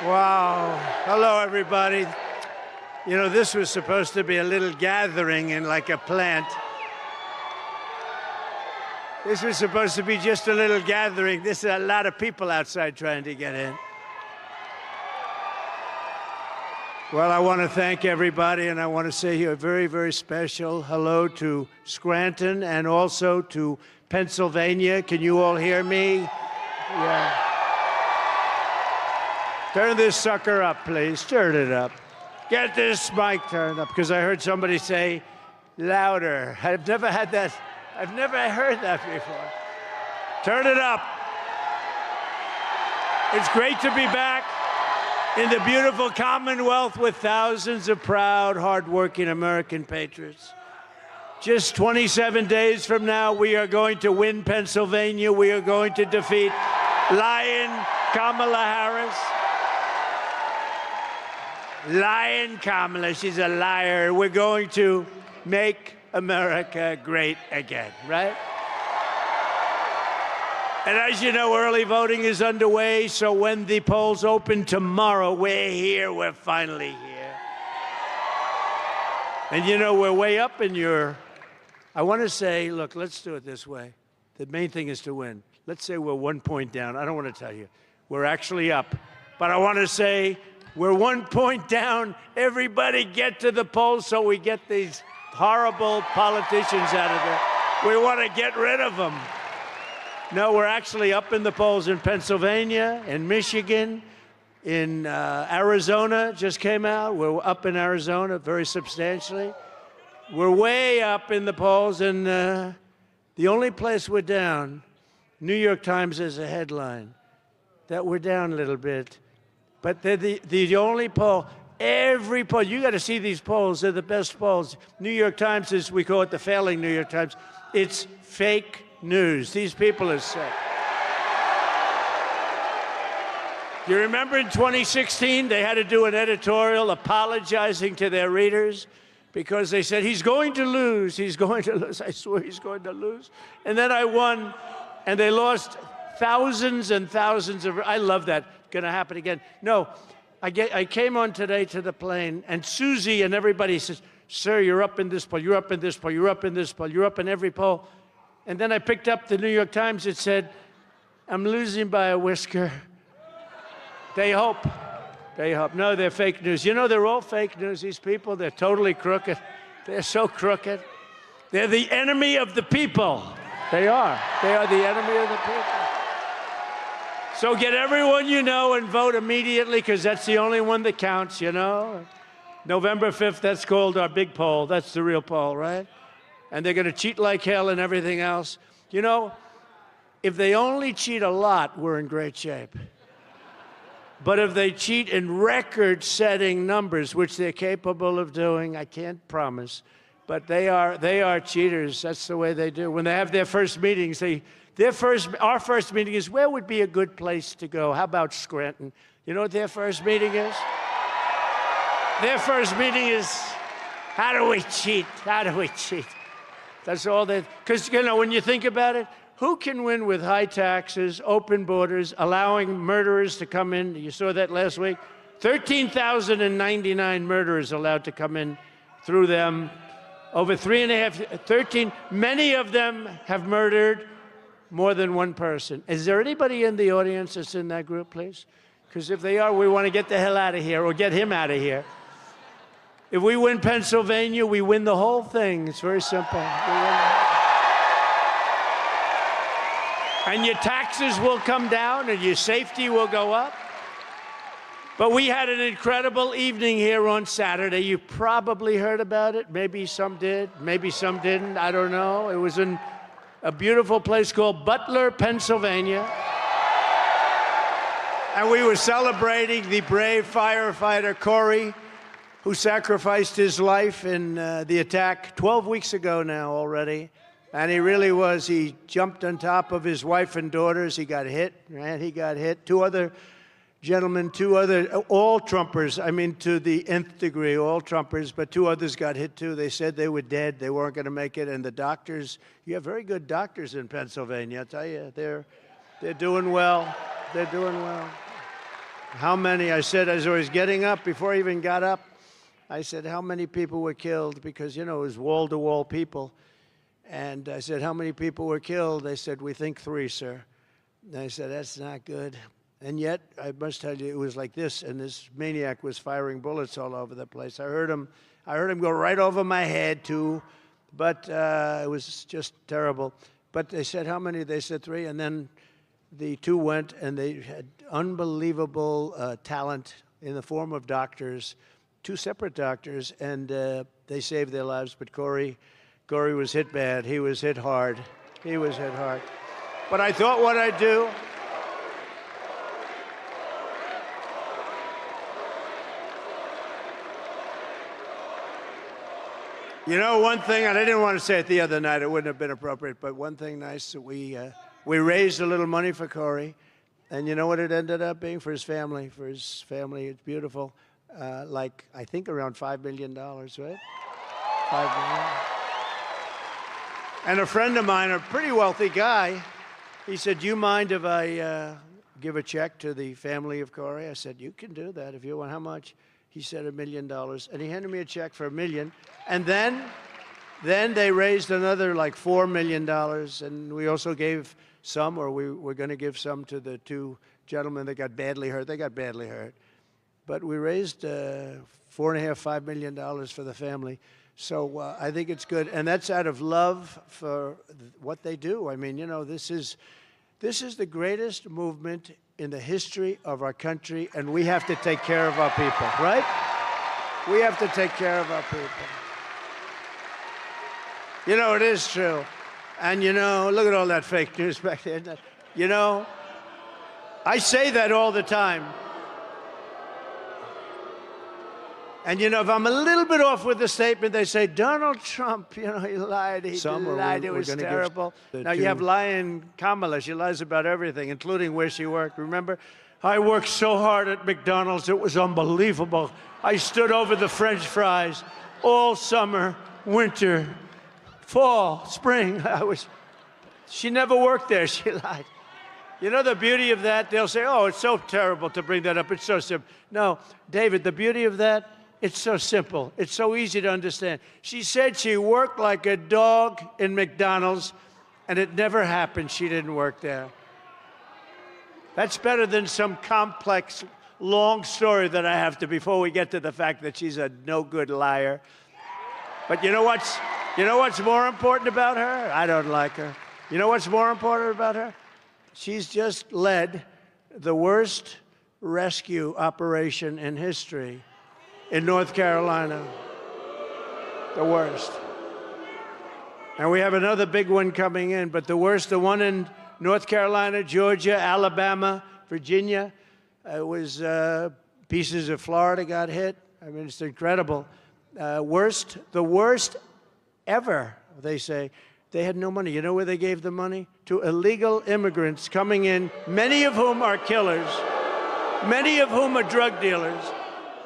Wow. Hello, everybody. You know, this was supposed to be a little gathering in like a plant. This was supposed to be just a little gathering. There's a lot of people outside trying to get in. Well, I want to thank everybody, and I want to say a very, very special hello to Scranton and also to Pennsylvania. Can you all hear me? Yeah. Turn this sucker up, please. Turn it up. Get this mic turned up, because I heard somebody say louder. I've never had that. I've never heard that before. Turn it up. It's great to be back in the beautiful Commonwealth with thousands of proud, hardworking American patriots. Just 27 days from now, we are going to win Pennsylvania. We are going to defeat Lion Kamala Harris. Lion Kamala, she's a liar. We're going to make America great again, right? And as you know, early voting is underway, so when the polls open tomorrow, we're here, we're finally here. And you know, we're way up in your... I want to say, look, let's do it this way. The main thing is to win. Let's say we're 1 point down. I don't want to tell you. We're actually up. But I want to say we're 1 point down. Everybody get to the polls so we get these horrible politicians out of there. We want to get rid of them. No, we're actually up in the polls in Pennsylvania, in Michigan, in Arizona just came out. We're up in Arizona very substantially. We're way up in the polls, and the only place we're down, New York Times has a headline that we're down a little bit. But they're the only poll. Every poll, you got to see these polls. They're the best polls. New York Times is, we call it the failing New York Times. It's fake news. These people are sick. You remember in 2016, they had to do an editorial apologizing to their readers because they said, he's going to lose, he's going to lose. I swear he's going to lose. And then I won, and they lost thousands and thousands of, I love that. Going to happen again. No, I came on today to the plane, and Susie and everybody says, sir, you're up in this poll, you're up in this poll, you're up in this poll, you're up in every poll. And then I picked up the New York Times. It said, I'm losing by a whisker. They hope. They hope. No, they're fake news. You know, they're all fake news, these people. They're totally crooked. They're so crooked. They're the enemy of the people. They are. They are the enemy of the people. So get everyone you know and vote immediately, because that's the only one that counts, you know? November 5th, that's called our big poll. That's the real poll, right? And they're going to cheat like hell and everything else. You know, if they only cheat a lot, we're in great shape. But if they cheat in record-setting numbers, which they're capable of doing, I can't promise, but they are cheaters. That's the way they do. When they have their first meetings, our first meeting is, where would be a good place to go? How about Scranton? You know what their first meeting is? Their first meeting is, how do we cheat? How do we cheat? That's all they, because, you know, when you think about it, who can win with high taxes, open borders, allowing murderers to come in? You saw that last week? 13,099 murderers allowed to come in through them. Over 13, many of them have murdered more than one person. Is there anybody in the audience that's in that group, please? Because if they are, we want to get the hell out of here, or get him out of here. If we win Pennsylvania, we win the whole thing. It's very simple. And your taxes will come down, and your safety will go up. But we had an incredible evening here on Saturday. You probably heard about it. Maybe some did, maybe some didn't. I don't know. It was in a beautiful place called Butler, Pennsylvania. And we were celebrating the brave firefighter, Corey, who sacrificed his life in the attack 12 weeks ago now already. And he really was. He jumped on top of his wife and daughters. He got hit, right? He got hit. Two other gentlemen, all Trumpers, I mean, to the nth degree, all Trumpers, but two others got hit too. They said they were dead. They weren't going to make it. And the doctors, you have very good doctors in Pennsylvania, I tell you. They're doing well. They're doing well. how many, I said, as I was getting up, before I even got up, I said, how many people were killed? Because, you know, it was wall-to-wall people. And I said, how many people were killed? They said, we think 3, sir. And I said, that's not good. And yet, I must tell you, it was like this, and this maniac was firing bullets all over the place. I heard him go right over my head, too, but it was just terrible. But they said, how many? They said 3, and then the 2 went, and they had unbelievable talent in the form of doctors, 2 separate doctors, and they saved their lives. But Corey was hit bad. He was hit hard. He was hit hard. But I thought what I'd do. You know, one thing, and I didn't want to say it the other night, it wouldn't have been appropriate, but one thing nice, that we raised a little money for Corey, and you know what it ended up being for his family? For his family, it's beautiful. Like, I think around $5 million, right? $5 million. And a friend of mine, a pretty wealthy guy, he said, do you mind if I give a check to the family of Corey? I said, you can do that if you want. How much? He said $1 million, and he handed me a check for $1 million. And then they raised another like $4 million, and we also gave some, or we were going to give some to the 2 gentlemen that got badly hurt. They got badly hurt. But we raised $4.5–5 million for the family. So I think it's good, and that's out of love for what they do. I mean, you know, this is the greatest movement in the history of our country, and we have to take care of our people, right? We have to take care of our people. You know, it is true. And, you know, look at all that fake news back there. You know, I say that all the time. And, you know, if I'm a little bit off with the statement, they say, Donald Trump, you know, he lied, he lied, it was terrible. Now, you have lying Kamala. She lies about everything, including where she worked. Remember? I worked so hard at McDonald's, it was unbelievable. I stood over the French fries all summer, winter, fall, spring. She never worked there, she lied. You know the beauty of that? They'll say, oh, it's so terrible to bring that up. It's so simple. No, David, the beauty of that, it's so simple. It's so easy to understand. She said she worked like a dog in McDonald's, and it never happened. She didn't work there. That's better than some complex, long story that I have to, before we get to the fact that she's a no-good liar. But you know what's more important about her? I don't like her. You know what's more important about her? She's just led the worst rescue operation in history in North Carolina. The worst. And we have another big one coming in, but the worst, the one in North Carolina, Georgia, Alabama, Virginia, it was pieces of Florida got hit. I mean, it's incredible. The worst ever, they say. They had no money. You know where they gave the money? To illegal immigrants coming in, many of whom are killers, many of whom are drug dealers,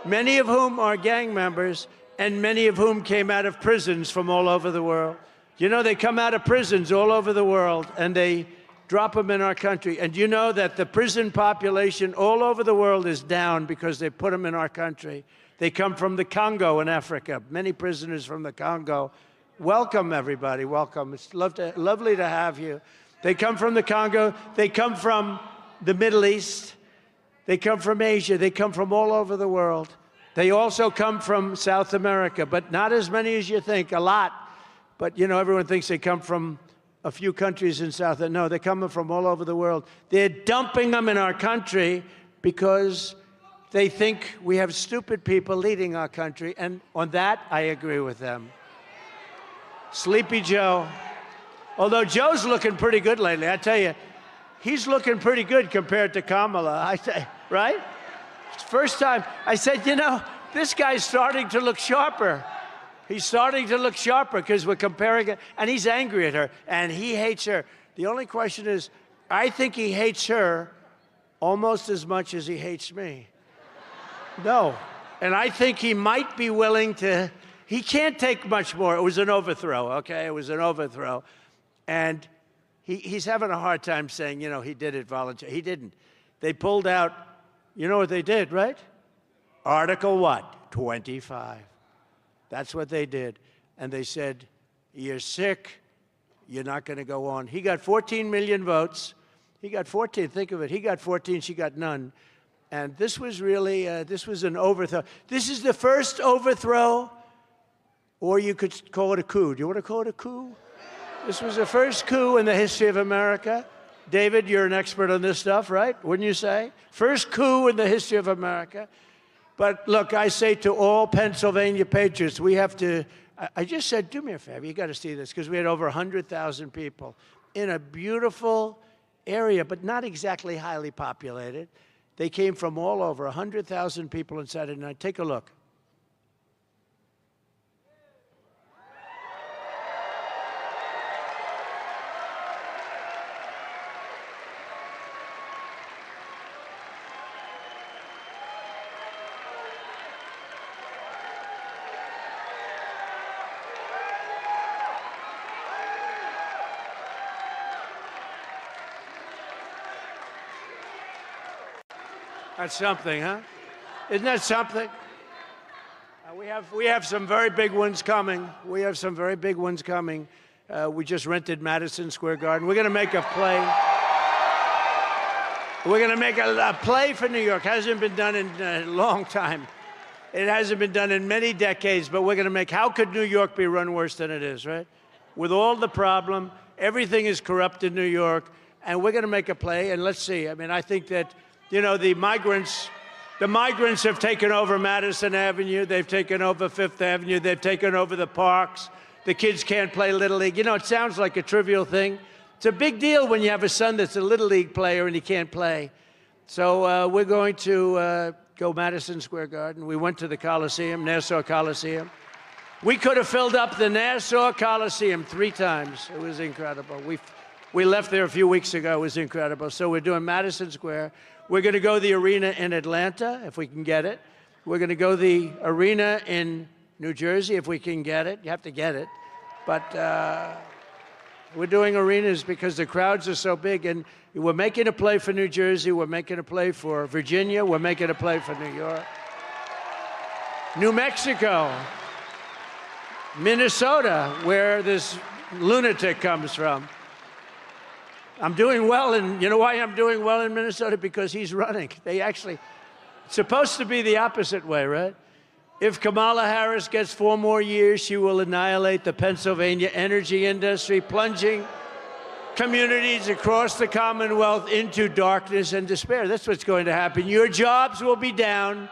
many of whom are gang members, and many of whom came out of prisons from all over the world. You know, they come out of prisons all over the world, and they drop them in our country. And you know that the prison population all over the world is down because they put them in our country. They come from the Congo in Africa, many prisoners from the Congo. Welcome, everybody. Welcome. It's lovely to have you. They come from the Congo. They come from the Middle East. They come from Asia. They come from all over the world. They also come from South America, but not as many as you think, a lot. But, you know, everyone thinks they come from a few countries in South. No, they're coming from all over the world. They're dumping them in our country because they think we have stupid people leading our country. And on that, I agree with them. Sleepy Joe. Although Joe's looking pretty good lately, I tell you, he's looking pretty good compared to Kamala, right? First time, I said, you know, this guy's starting to look sharper. He's starting to look sharper because we're comparing it, and he's angry at her, and he hates her. The only question is, I think he hates her almost as much as he hates me. No. And I think he might be willing to. He can't take much more. It was an overthrow, okay? It was an overthrow. And he's having a hard time saying, you know, he did it voluntarily. He didn't. They pulled out You know what they did, right? Article what? 25. That's what they did. And they said, you're sick, you're not going to go on. He got 14 million votes. He got 14, think of it. He got 14, she got none. And this was really, this was an overthrow. This is the first overthrow, or you could call it a coup. Do you want to call it a coup? This was the first coup in the history of America. David, you're an expert on this stuff, right? Wouldn't you say? First coup in the history of America. But look, I say to all Pennsylvania patriots, we have to, I just said, do me a favor, you got to see this, because we had over 100,000 people in a beautiful area, but not exactly highly populated. They came from all over, 100,000 people on Saturday night. Take a look. That's something, huh? Isn't that something? We have some very big ones coming. We have some very big ones coming. We just rented Madison Square Garden. We're going to make a play. We're going to make a play for New York. Hasn't been done in a long time. It hasn't been done in many decades, but we're going to make, how could New York be run worse than it is, right? With all the problem, everything is corrupt in New York, and we're going to make a play, and let's see. I mean, I think that, you know, the migrants have taken over Madison Avenue. They've taken over Fifth Avenue. They've taken over the parks. The kids can't play Little League. You know, it sounds like a trivial thing. It's a big deal when you have a son that's a Little League player and he can't play. So we're going to go Madison Square Garden. We went to the Coliseum, Nassau Coliseum. We could have filled up the Nassau Coliseum 3 times. It was incredible. We left there a few weeks ago. It was incredible. So we're doing Madison Square. We're going to go the arena in Atlanta, if we can get it. We're going to go the arena in New Jersey, if we can get it. You have to get it. But we're doing arenas because the crowds are so big. And we're making a play for New Jersey. We're making a play for Virginia. We're making a play for New York. New Mexico. Minnesota, where this lunatic comes from. I'm doing well, and you know why I'm doing well in Minnesota? Because he's running. They actually, it's supposed to be the opposite way, right? If Kamala Harris gets 4 more years, she will annihilate the Pennsylvania energy industry, plunging communities across the Commonwealth into darkness and despair. That's what's going to happen. Your jobs will be down,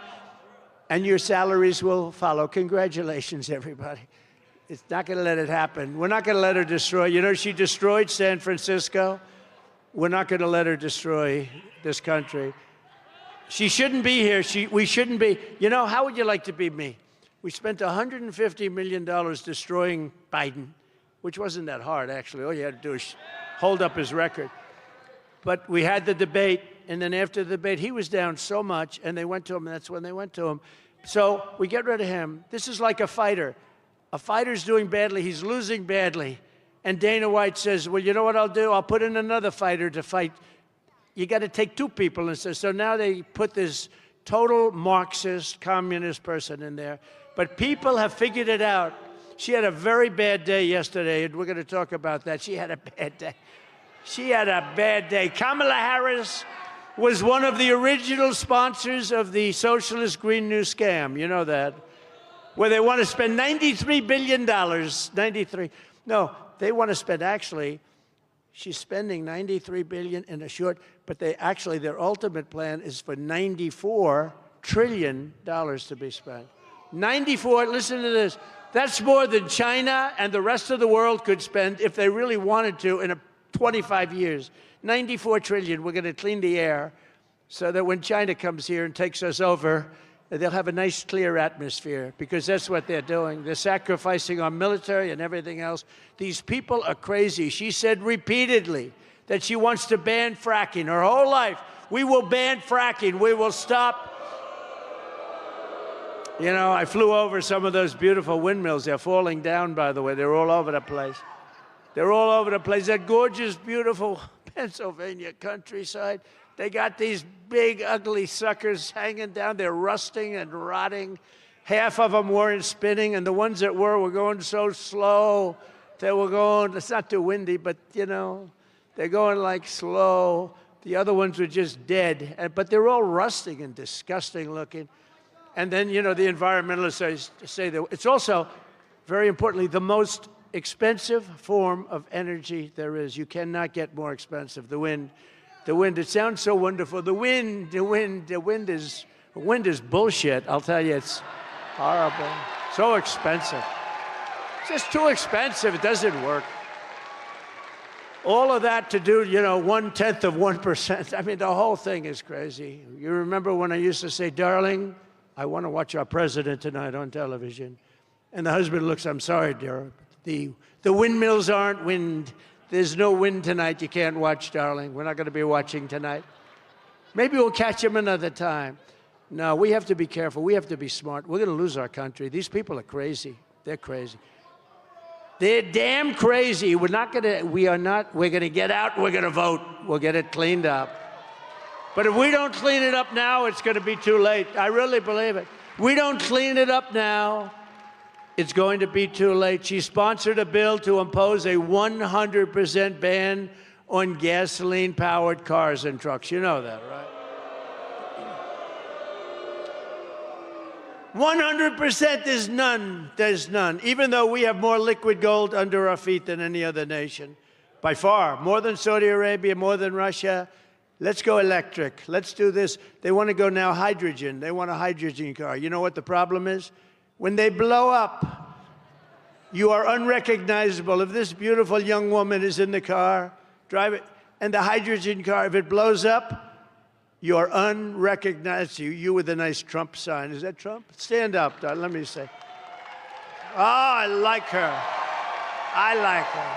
and your salaries will follow. Congratulations, everybody. It's not going to let it happen. We're not going to let her destroy. You know, she destroyed San Francisco. We're not going to let her destroy this country. She shouldn't be here. We shouldn't be. You know, how would you like to be me? We spent $150 million destroying Biden, which wasn't that hard, actually. All you had to do is hold up his record. But we had the debate, and then after the debate, he was down so much, and they went to him, and that's when they went to him. So we get rid of him. This is like a fighter. A fighter's doing badly. He's losing badly. And Dana White says, well, you know what I'll do? I'll put in another fighter to fight. You got to take 2 people. And so now they put this total Marxist, communist person in there. But people have figured it out. She had a very bad day yesterday, and we're going to talk about that. She had a bad day. She had a bad day. Kamala Harris was one of the original sponsors of the socialist Green New scam. You know that. Where they want to spend $93 billion. 93. No, they want to spend, actually, she's spending $93 billion in a short, but their ultimate plan is for $94 trillion to be spent. 94, listen to this. That's more than China and the rest of the world could spend if they really wanted to in 25 years. 94 trillion, we're going to clean the air so that when China comes here and takes us over, they'll have a nice, clear atmosphere, because that's what they're doing. They're sacrificing our military and everything else. These people are crazy. She said repeatedly that she wants to ban fracking her whole life. We will ban fracking. We will stop. You know, I flew over some of those beautiful windmills. They're falling down, by the way. They're all over the place. They're all over the place. That gorgeous, beautiful Pennsylvania countryside. They got these big, ugly suckers hanging down. They're rusting and rotting. Half of them weren't spinning, and the ones that were going so slow. They were going, it's not too windy, but, you know, they're going like slow. The other ones were just dead. But they're all rusting and disgusting looking. And then, you know, the environmentalists say that it's also, very importantly, the most expensive form of energy there is. You cannot get more expensive. The wind, it sounds so wonderful. The wind is bullshit. I'll tell you, it's horrible. So expensive. It's just too expensive. It doesn't work. All of that to do, you know, 1/10 of 1%. I mean, the whole thing is crazy. You remember when I used to say, darling, I want to watch our president tonight on television. And the husband looks, I'm sorry, dear. The windmills aren't wind. There's no wind tonight. You can't watch, darling. We're not going to be watching tonight. Maybe we'll catch him another time. No, we have to be careful. We have to be smart. We're going to lose our country. These people are crazy. They're crazy. They're damn crazy. We're going to get out, we're going to vote. We'll get it cleaned up. But if we don't clean it up now, it's going to be too late. I really believe it. We don't clean it up now, it's going to be too late. She sponsored a bill to impose a 100% ban on gasoline-powered cars and trucks. You know that, right? 100%, there's none. Even though we have more liquid gold under our feet than any other nation, by far, more than Saudi Arabia, more than Russia. Let's go electric. Let's do this. They want to go now hydrogen. They want a hydrogen car. You know what the problem is? When they blow up, you are unrecognizable. If this beautiful young woman is in the car, drive it, and the hydrogen car, if it blows up, you're unrecognizable. You with a nice Trump sign. Is that Trump? Stand up, darling. Let me say. Oh, I like her. I like her.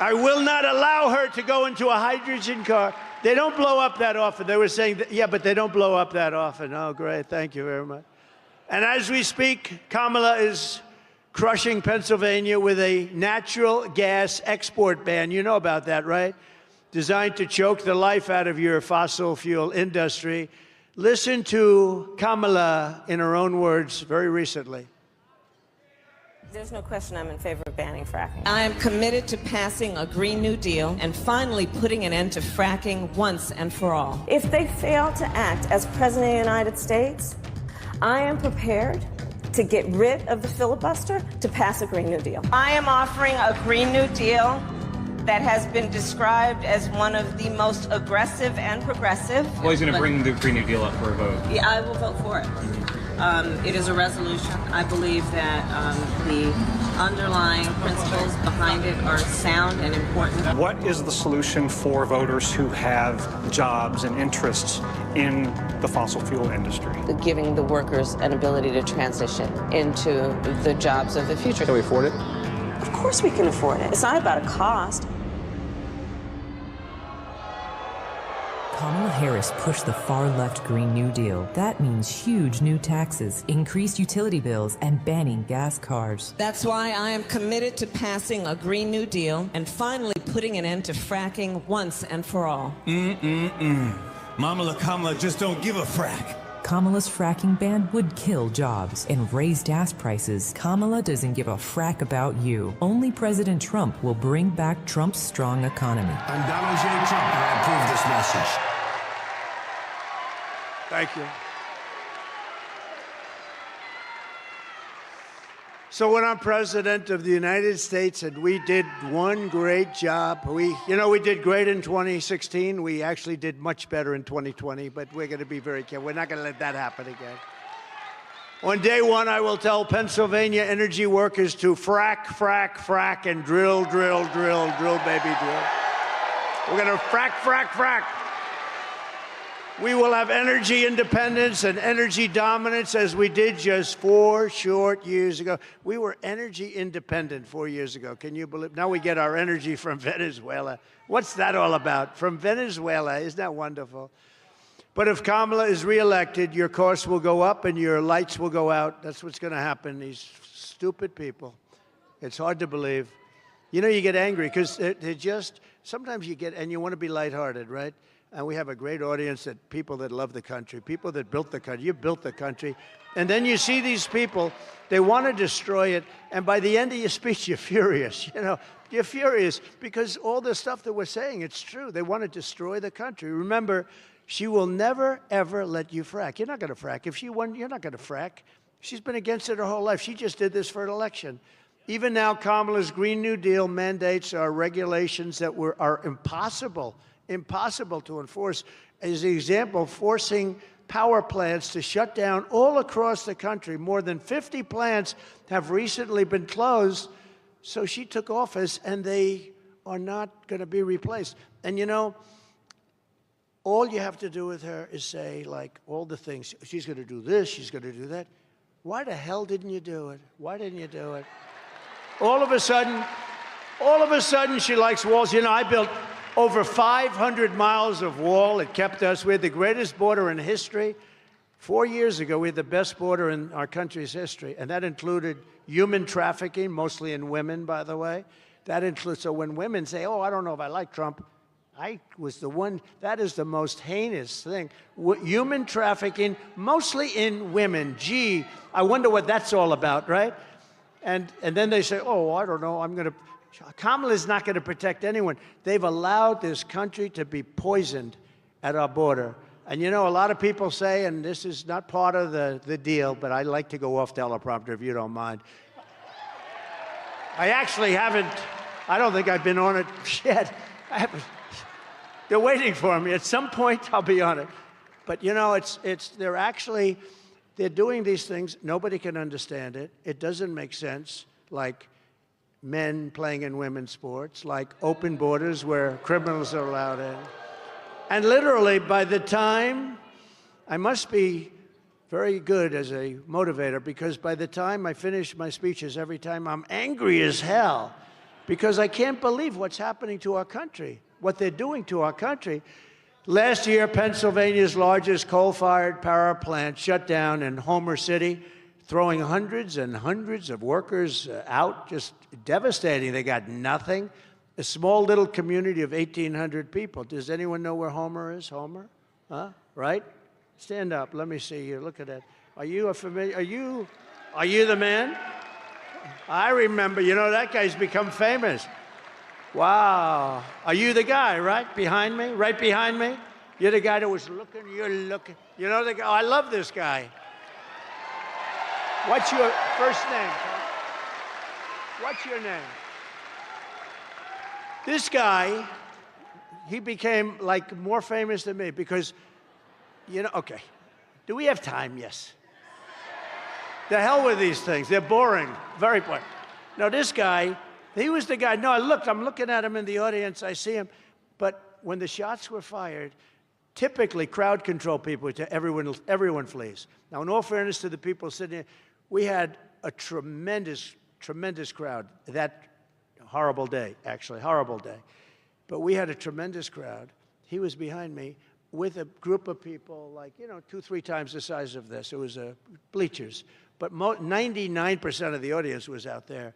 I will not allow her to go into a hydrogen car. They don't blow up that often. They were saying, that, yeah, but they don't blow up that often. Oh, great. Thank you very much. And as we speak, Kamala is crushing Pennsylvania with a natural gas export ban. You know about that, right? Designed to choke the life out of your fossil fuel industry. Listen to Kamala in her own words very recently. There's no question I'm in favor of banning fracking. I am committed to passing a Green New Deal and finally putting an end to fracking once and for all. If they fail to act as President of the United States, I am prepared to get rid of the filibuster to pass a Green New Deal. I am offering a Green New Deal that has been described as one of the most aggressive and progressive. Well, he's going to bring the Green New Deal up for a vote. Yeah, I will vote for it. It is a resolution. I believe that the underlying principles behind it are sound and important. What is the solution for voters who have jobs and interests in the fossil fuel industry? Giving the workers an ability to transition into the jobs of the future. Can we afford it? Of course we can afford it. It's not about a cost. Kamala Harris pushed the far-left Green New Deal. That means huge new taxes, increased utility bills, and banning gas cars. That's why I am committed to passing a Green New Deal and finally putting an end to fracking once and for all. Mama Kamala just don't give a frack. Kamala's fracking ban would kill jobs and raise gas prices. Kamala doesn't give a frack about you. Only President Trump will bring back Trump's strong economy. I'm Donald J. Trump, and I approve this message. Thank you. So when I'm president of the United States, and we did one great job, we did great in 2016. We actually did much better in 2020, but we're going to be very careful. We're not going to let that happen again. On day one, I will tell Pennsylvania energy workers to frack, frack, frack, and drill, drill, drill, drill, baby, drill. We're going to frack, frack, frack. We will have energy independence and energy dominance as we did just 4 short years ago. We were energy independent 4 years ago. Can you believe? Now we get our energy from Venezuela. What's that all about? From Venezuela. Isn't that wonderful? But if Kamala is reelected, your costs will go up and your lights will go out. That's what's going to happen. These stupid people. It's hard to believe. You know, you get angry because they're just, sometimes you get, and you want to be lighthearted, right? And we have a great audience that people that love the country, people that built the country. You built the country. And then you see these people, they want to destroy it. And by the end of your speech, you're furious. You know, you're furious because all the stuff that we're saying, it's true. They want to destroy the country. Remember, she will never, ever let you frack. You're not going to frack. If she won, you're not going to frack. She's been against it her whole life. She just did this for an election. Even now, Kamala's Green New Deal mandates are regulations that are impossible to enforce. As an example, forcing power plants to shut down all across the country. More than 50 plants have recently been closed. So she took office, and they are not going to be replaced. And, you know, all you have to do with her is say, like, all the things. She's going to do this. She's going to do that. Why the hell didn't you do it? Why didn't you do it? All of a sudden, she likes walls. You know, I built over 500 miles of wall. It kept us. We had the greatest border in history. 4 years ago, we had the best border in our country's history, and that included human trafficking, mostly in women, by the way. That includes, so when women say, oh, I don't know if I like Trump, I was the one, that is the most heinous thing. Human trafficking, mostly in women. Gee, I wonder what that's all about, right? And then they say, oh, I don't know, Kamala's not going to protect anyone. They've allowed this country to be poisoned at our border. And you know, a lot of people say, and this is not part of the deal, but I like to go off teleprompter if you don't mind. I actually haven't, I don't think I've been on it yet. I haven't. They're waiting for me. At some point, I'll be on it. But you know, they're doing these things. Nobody can understand it. It doesn't make sense, like men playing in women's sports, like open borders where criminals are allowed in. And literally, by the time, I must be very good as a motivator, because by the time I finish my speeches, every time I'm angry as hell, because I can't believe what's happening to our country, what they're doing to our country. Last year, Pennsylvania's largest coal-fired power plant shut down in Homer City, throwing hundreds and hundreds of workers out, just devastating. They got nothing. A small little community of 1,800 people. Does anyone know where Homer is? Homer? Huh? Right? Stand up. Let me see you. Look at that. Are you the man? I remember. You know, that guy's become famous. Wow. Are you the guy, right? Behind me? Right behind me? You're the guy that was looking, you're looking. You know the guy? Oh, I love this guy. What's your first name? What's your name? This guy, he became like more famous than me because, you know, okay. Do we have time? Yes. The hell with these things. They're boring. Very boring. No, this guy, he was the guy. No, I'm looking at him in the audience. I see him. But when the shots were fired, typically crowd control people, everyone flees. Now, in all fairness to the people sitting here, we had a tremendous, tremendous crowd that horrible day, actually, horrible day. But we had a tremendous crowd. He was behind me with a group of people like, you know, 2-3 times the size of this. It was bleachers. But 99% of the audience was out there.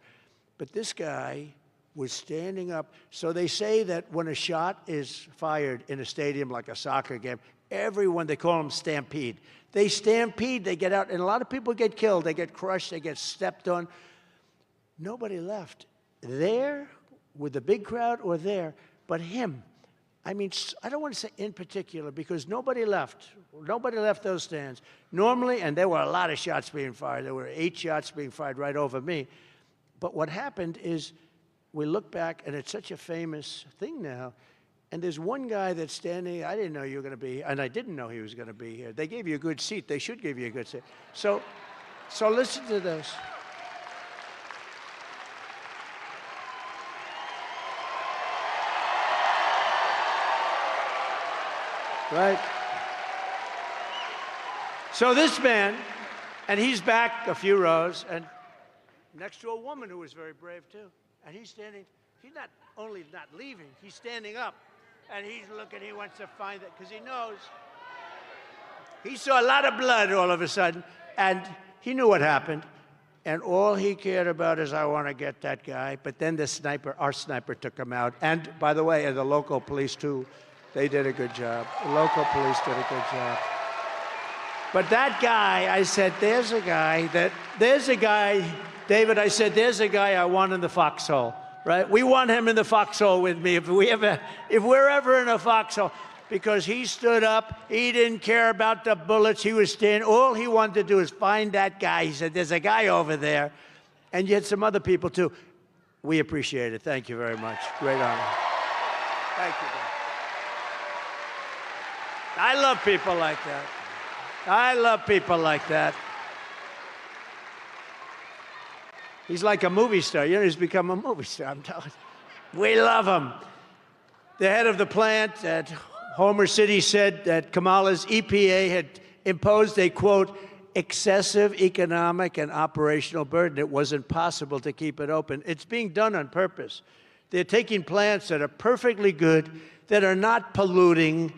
But this guy was standing up. So they say that when a shot is fired in a stadium like a soccer game, everyone, they call them stampede. They stampede, they get out, and a lot of people get killed. They get crushed, they get stepped on. Nobody left. There, with the big crowd, or there, but him. I mean, I don't want to say in particular, because nobody left. Nobody left those stands. Normally, and there were a lot of shots being fired. There were 8 shots being fired right over me. But what happened is, we look back, and it's such a famous thing now, and there's one guy that's standing. I didn't know you were going to be, and I didn't know he was going to be here. They gave you a good seat. They should give you a good seat. So listen to this. Right? So this man, and he's back a few rows, and next to a woman who was very brave, too. And he's standing, he's not only not leaving, he's standing up. And he's looking, he wants to find it, because he knows. He saw a lot of blood all of a sudden, and he knew what happened. And all he cared about is, I want to get that guy. But then the sniper, our sniper, took him out. And by the way, the local police, too, they did a good job. The local police did a good job. But that guy, I said, there's a guy, David, I said, there's a guy I want in the foxhole, right? We want him in the foxhole with me if we're ever in a foxhole. Because he stood up, he didn't care about the bullets, he was standing, all he wanted to do is find that guy. He said, there's a guy over there. And you had some other people, too. We appreciate it. Thank you very much. Great honor. Thank you, Dan. I love people like that. I love people like that. He's like a movie star. You know, he's become a movie star, I'm telling you. We love him. The head of the plant at Homer City said that Kamala's EPA had imposed a, quote, excessive economic and operational burden. It wasn't possible to keep it open. It's being done on purpose. They're taking plants that are perfectly good, that are not polluting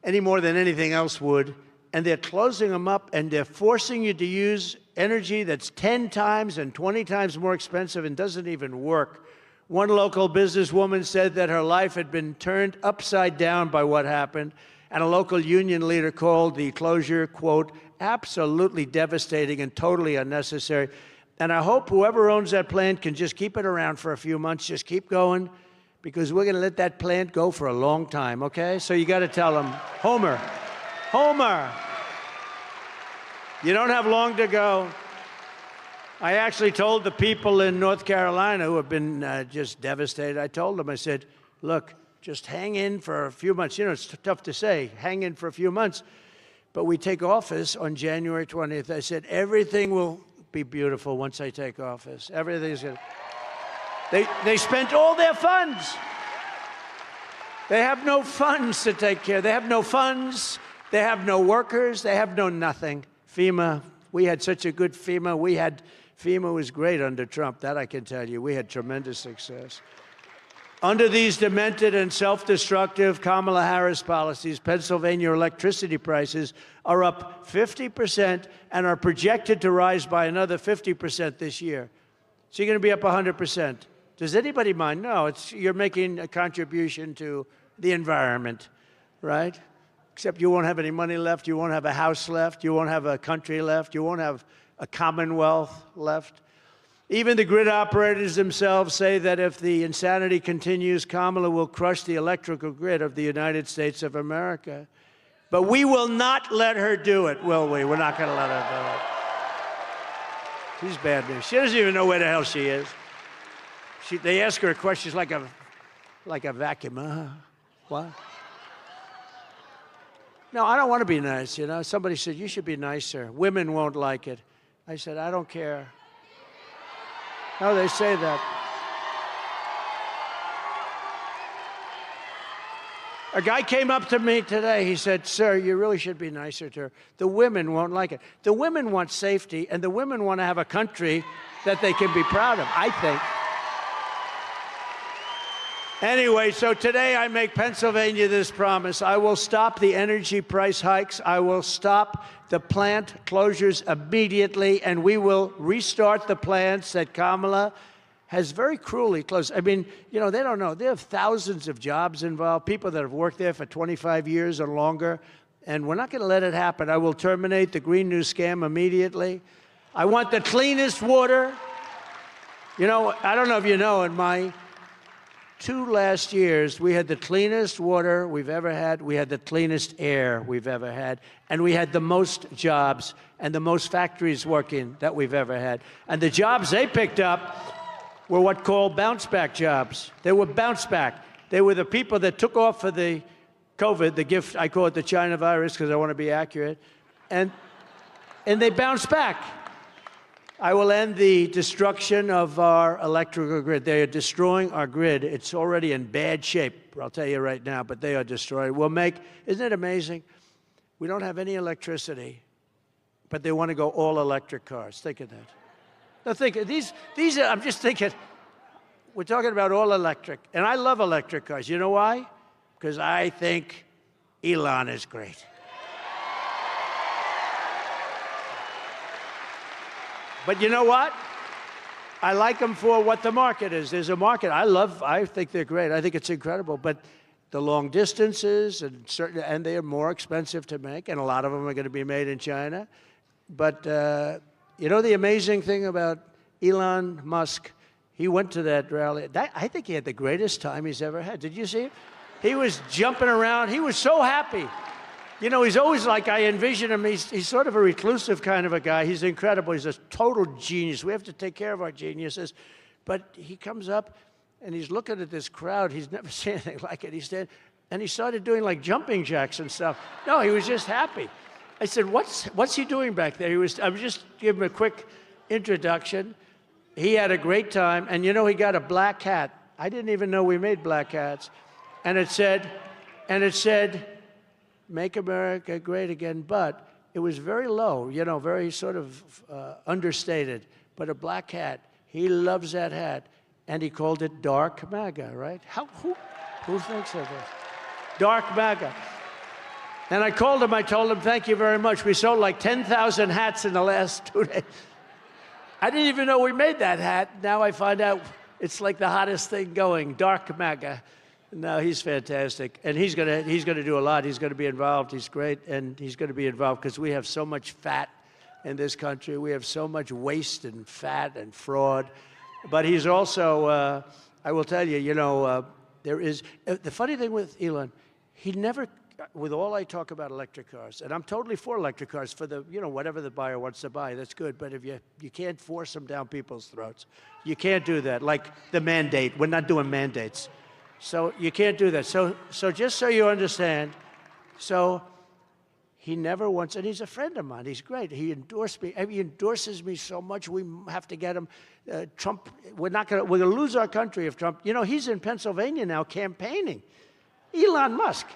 any more than anything else would, and they're closing them up, and they're forcing you to use energy that's 10 times and 20 times more expensive and doesn't even work. One local businesswoman said that her life had been turned upside down by what happened, and a local union leader called the closure, quote, absolutely devastating and totally unnecessary. And I hope whoever owns that plant can just keep it around for a few months, just keep going, because we're going to let that plant go for a long time, okay? So you got to tell them, Homer, you don't have long to go. I actually told the people in North Carolina who have been just devastated, I told them, I said, look, just hang in for a few months. You know, it's tough to say, hang in for a few months. But we take office on January 20th. I said, everything will be beautiful once I take office. Everything's going to... They spent all their funds. They have no funds to take care. They have no funds. They have no workers. They have no nothing. FEMA, we had such a good FEMA. FEMA was great under Trump, that I can tell you. We had tremendous success. Under these demented and self-destructive Kamala Harris policies, Pennsylvania electricity prices are up 50% and are projected to rise by another 50% this year. So you're going to be up 100%. Does anybody mind? No, you're making a contribution to the environment, right? Except you won't have any money left, you won't have a house left, you won't have a country left, you won't have a commonwealth left. Even the grid operators themselves say that if the insanity continues, Kamala will crush the electrical grid of the United States of America. But we will not let her do it, will we? We're not going to let her do it. She's bad news. She doesn't even know where the hell she is. They ask her a question, she's like a vacuum. What? No, I don't want to be nice, you know. Somebody said, you should be nicer. Women won't like it. I said, I don't care. No, they say that. A guy came up to me today. He said, sir, you really should be nicer to her. The women won't like it. The women want safety, and the women want to have a country that they can be proud of, I think. Anyway, so today I make Pennsylvania this promise. I will stop the energy price hikes. I will stop the plant closures immediately, and we will restart the plants that Kamala has very cruelly closed. I mean, you know, they don't know. There are thousands of jobs involved, people that have worked there for 25 years or longer, and we're not going to let it happen. I will terminate the Green New scam immediately. I want the cleanest water. You know, I don't know if you know, in my 2 last years, we had the cleanest water we've ever had, we had the cleanest air we've ever had, and we had the most jobs and the most factories working that we've ever had. And the jobs they picked up were what called bounce-back jobs. They were bounce-back. They were the people that took off for the COVID, the gift, I call it the China virus because I want to be accurate, and they bounced back. I will end the destruction of our electrical grid. They are destroying our grid. It's already in bad shape, I'll tell you right now, but they are destroying. We'll make, isn't it amazing? We don't have any electricity, but they want to go all electric cars. Think of that. Now think, these are, I'm just thinking, we're talking about all electric, and I love electric cars. You know why? Because I think Elon is great. But you know what? I like them for what the market is. There's a market. I think they're great. I think it's incredible. But the long distances and they are more expensive to make, and a lot of them are going to be made in China. But you know the amazing thing about Elon Musk? He went to that rally. I think he had the greatest time he's ever had. Did you see it? He was jumping around. He was so happy. You know, he's always like, I envision him, he's sort of a reclusive kind of a guy. He's incredible. He's a total genius. We have to take care of our geniuses. But he comes up, and he's looking at this crowd. He's never seen anything like it. And he started doing, like, jumping jacks and stuff. No, he was just happy. I said, what's he doing back there? I was just giving him a quick introduction. He had a great time. And, you know, he got a black hat. I didn't even know we made black hats. And it said, Make America Great Again, but it was very low, you know, very sort of understated, but a black hat. He loves that hat, and he called it Dark MAGA, right? Who thinks of this? Dark MAGA. And I called him, I told him, thank you very much. We sold like 10,000 hats in the last 2 days. I didn't even know we made that hat. Now I find out it's like the hottest thing going, Dark MAGA. No, he's fantastic, and he's gonna do a lot. He's gonna be involved. He's great, and he's gonna be involved because we have so much fat in this country. We have so much waste and fat and fraud. But he's also, I will tell you, you know, there is the funny thing with Elon. He never, with all I talk about electric cars, and I'm totally for electric cars for the, you know, whatever the buyer wants to buy. That's good. But if you can't force them down people's throats, you can't do that. Like the mandate. We're not doing mandates. So you can't do that. So just so you understand, so he never wants, and he's a friend of mine. He's great. He endorsed me. He endorses me so much. We have to get him. Trump. We're gonna lose our country if Trump. You know, he's in Pennsylvania now campaigning, Elon Musk,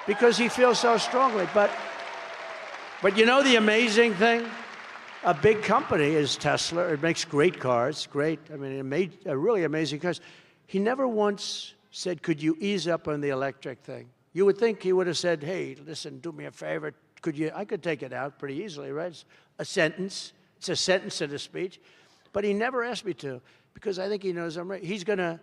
because he feels so strongly. But you know the amazing thing, a big company is Tesla. It makes great cars. Great. I mean, it made really amazing cars. He never once said, could you ease up on the electric thing? You would think he would have said, hey, listen, do me a favor. I could take it out pretty easily, right? It's a sentence. It's a sentence in a speech. But he never asked me to, because I think he knows I'm right. He's going to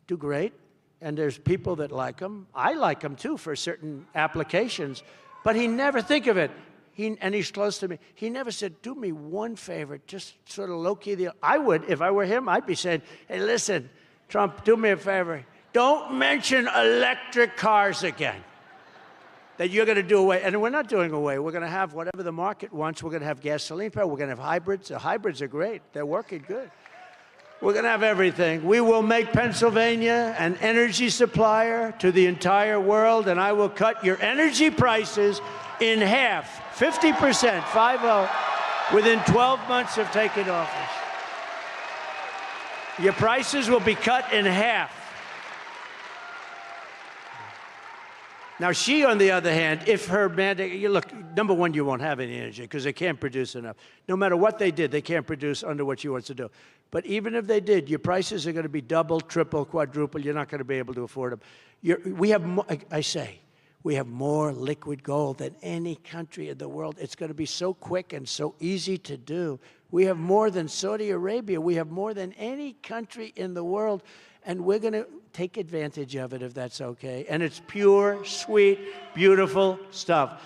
do great, and there's people that like him. I like him, too, for certain applications. But he never think of it. And he's close to me. He never said, do me one favor, just sort of low-key. I would, if I were him, I'd be saying, hey, listen, Trump, do me a favor. Don't mention electric cars again. That you're going to do away. And we're not doing away. We're going to have whatever the market wants. We're going to have gasoline power. We're going to have hybrids. The hybrids are great. They're working good. We're going to have everything. We will make Pennsylvania an energy supplier to the entire world, and I will cut your energy prices in half, 50%, 50, within 12 months of taking office. Your prices will be cut in half. Now, she, on the other hand, if her mandate, look, number one, you won't have any energy because they can't produce enough. No matter what they did, they can't produce under what she wants to do. But even if they did, your prices are going to be double, triple, quadruple. You're not going to be able to afford them. We have, we have more liquid gold than any country in the world. It's going to be so quick and so easy to do. We have more than Saudi Arabia. We have more than any country in the world. And we're going to take advantage of it if that's okay. And it's pure, sweet, beautiful stuff.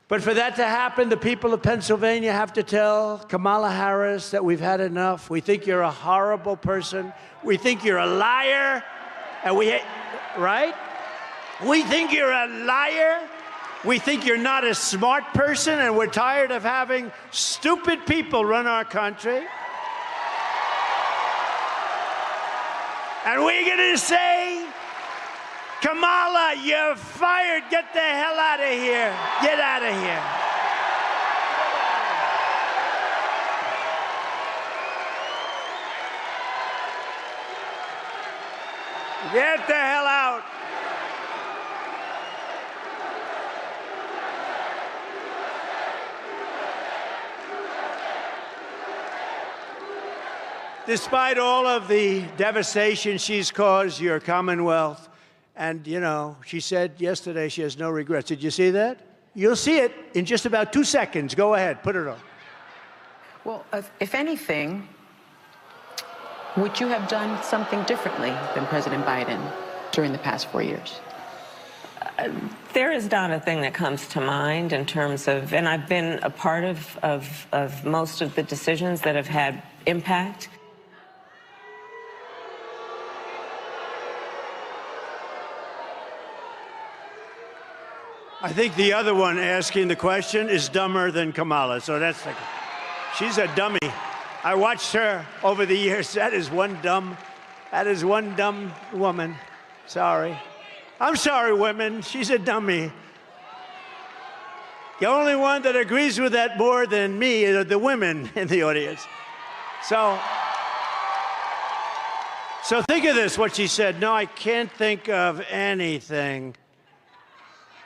But for that to happen, the people of Pennsylvania have to tell Kamala Harris that we've had enough. We think you're a horrible person. We think you're a liar. And right? We think you're a liar. We think you're not a smart person, and we're tired of having stupid people run our country. And we're going to say, Kamala, you're fired. Get the hell out of here. Get out of here. Get the hell out. Despite all of the devastation she's caused your Commonwealth, and, you know, she said yesterday she has no regrets. Did you see that? You'll see it in just about 2 seconds. Go ahead, put it on. Well, if anything, would you have done something differently than President Biden during the past 4 years? There is not a thing that comes to mind in terms of, and I've been a part of most of the decisions that have had impact. I think the other one asking the question is dumber than Kamala. So that's like, she's a dummy. I watched her over the years. That is one dumb woman. Sorry. I'm sorry, women. She's a dummy. The only one that agrees with that more than me are the women in the audience. So think of this, what she said. No, I can't think of anything.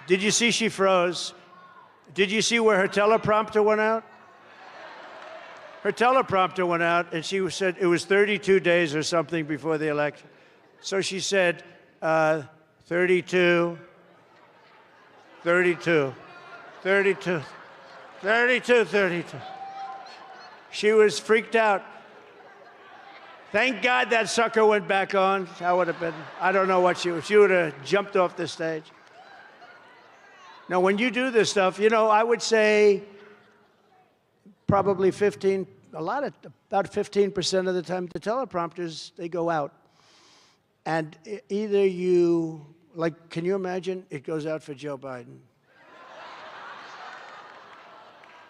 Did you see she froze? Did you see where her teleprompter went out? Her teleprompter went out, and she said it was 32 days or something before the election. So she said, 32, 32, 32, 32, 32. She was freaked out. Thank God that sucker went back on. That would have been, I don't know what she would have jumped off the stage. Now, when you do this stuff, you know, I would say probably about 15% of the time, the teleprompters, they go out. And either you, like, can you imagine it goes out for Joe Biden?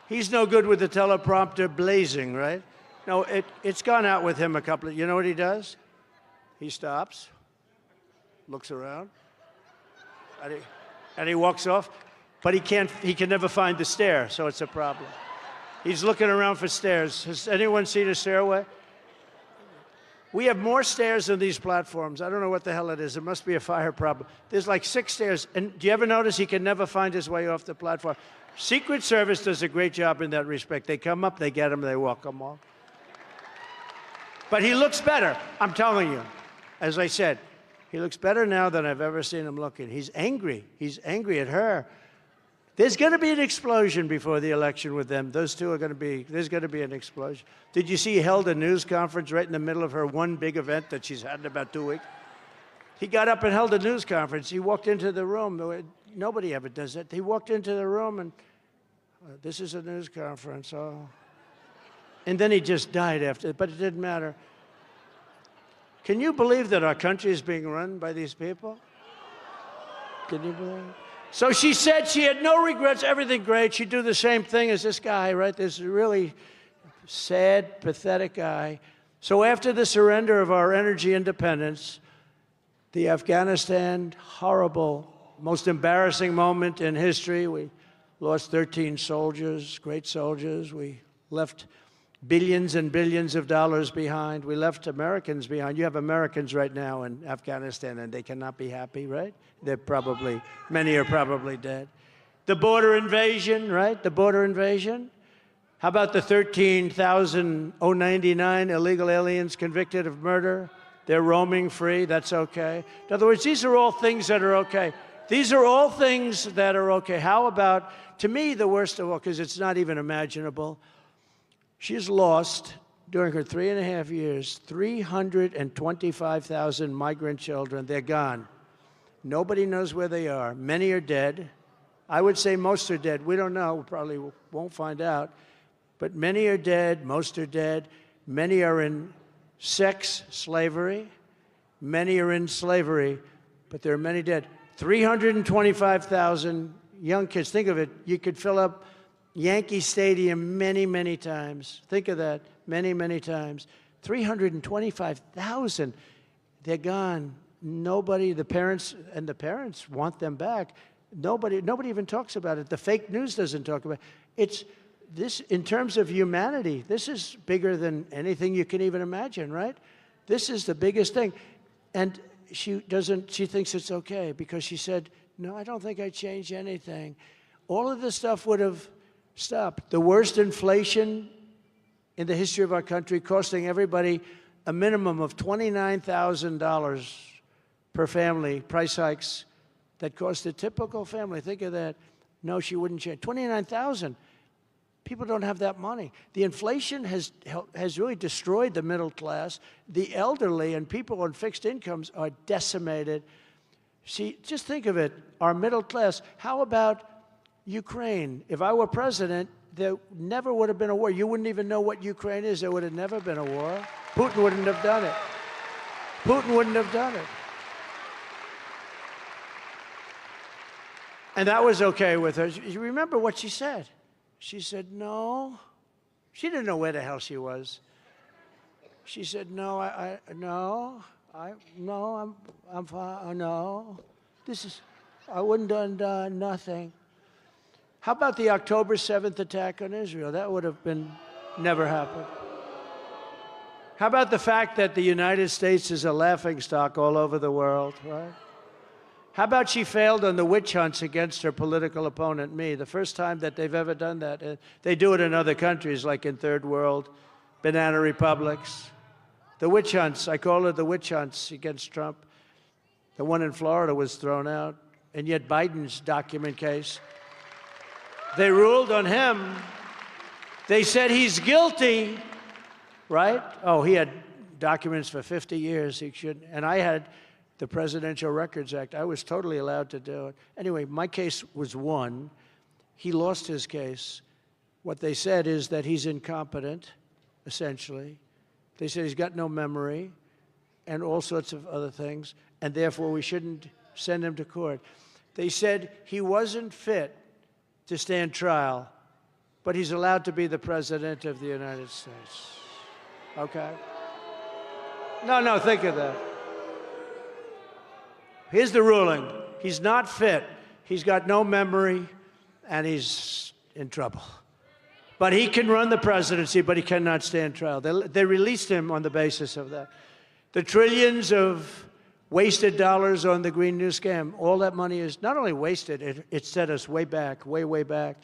He's no good with the teleprompter blazing, right? No, it's gone out with him a couple of, you know what he does? He stops, looks around, and he walks off, but he can never find the stair, so it's a problem. He's looking around for stairs. Has anyone seen a stairway? We have more stairs than these platforms. I don't know what the hell it is. It must be a fire problem. There's like 6 stairs, and do you ever notice he can never find his way off the platform? Secret Service does a great job in that respect. They come up, they get him, they walk him off. But he looks better, I'm telling you. As I said, he looks better now than I've ever seen him looking. He's angry. He's angry at her. There's going to be an explosion before the election with them. Those two are going to be, there's going to be an explosion. Did you see he held a news conference right in the middle of her one big event that she's had in about 2 weeks? He got up and held a news conference. He walked into the room. Nobody ever does that. He walked into the room and, this is a news conference. Oh. And then he just died after, but it didn't matter. Can you believe that our country is being run by these people? Can you believe it? So she said she had no regrets, everything great. She'd do the same thing as this guy, right? This really sad, pathetic guy. So after the surrender of our energy independence, the Afghanistan, horrible, most embarrassing moment in history. We lost 13 soldiers, great soldiers. We left billions and billions of dollars behind. We left Americans behind. You have Americans right now in Afghanistan, and they cannot be happy, right? They're probably, many are probably dead. The border invasion, right? The border invasion. How about the 13,099 illegal aliens convicted of murder? They're roaming free. That's okay. In other words, these are all things that are okay. These are all things that are okay. How about, to me, the worst of all, because it's not even imaginable, she's lost, during her 3.5 years, 325,000 migrant children. They're gone. Nobody knows where they are. Many are dead. I would say most are dead. We don't know. We probably won't find out. But many are dead. Most are dead. Many are in sex slavery. Many are in slavery. But there are many dead. 325,000 young kids. Think of it. You could fill up Yankee Stadium many, many times. Think of that. Many, many times. 325,000. They're gone. Nobody, the parents want them back. Nobody even talks about it. The fake news doesn't talk about it. It's this, in terms of humanity, this is bigger than anything you can even imagine, right? This is the biggest thing. And she thinks it's okay because she said, no, I don't think I'd change anything. All of this stuff would have stopped. The worst inflation in the history of our country, costing everybody a minimum of $29,000 per family, price hikes that cost a typical family. Think of that. No, she wouldn't change. $29,000. People don't have that money. The inflation has really destroyed the middle class. The elderly and people on fixed incomes are decimated. See, just think of it, our middle class. How about Ukraine? If I were president, there never would have been a war. You wouldn't even know what Ukraine is. There would have never been a war. Putin wouldn't have done it. Putin wouldn't have done it. And that was okay with her. You remember what she said? She said, no. She didn't know where the hell she was. She said, no, I'm fine. No, I wouldn't have done nothing. How about the October 7th attack on Israel? That would have never happened. How about the fact that the United States is a laughingstock all over the world, right? How about she failed on the witch hunts against her political opponent, me? The first time that they've ever done that. They do it in other countries, like in third world, banana republics. The witch hunts, I call it the witch hunts against Trump. The one in Florida was thrown out, and yet Biden's document case, they ruled on him. They said he's guilty, right? Oh, he had documents for 50 years. He should, and I had the Presidential Records Act. I was totally allowed to do it. Anyway, my case was won. He lost his case. What they said is that he's incompetent, essentially. They said he's got no memory and all sorts of other things, and therefore we shouldn't send him to court. They said he wasn't fit to stand trial, but he's allowed to be the President of the United States. Okay? No, think of that. Here's the ruling. He's not fit. He's got no memory, and he's in trouble. But he can run the presidency, but he cannot stand trial. They released him on the basis of that. The trillions of wasted dollars on the Green New scam, all that money is not only wasted, it set us way back, way back.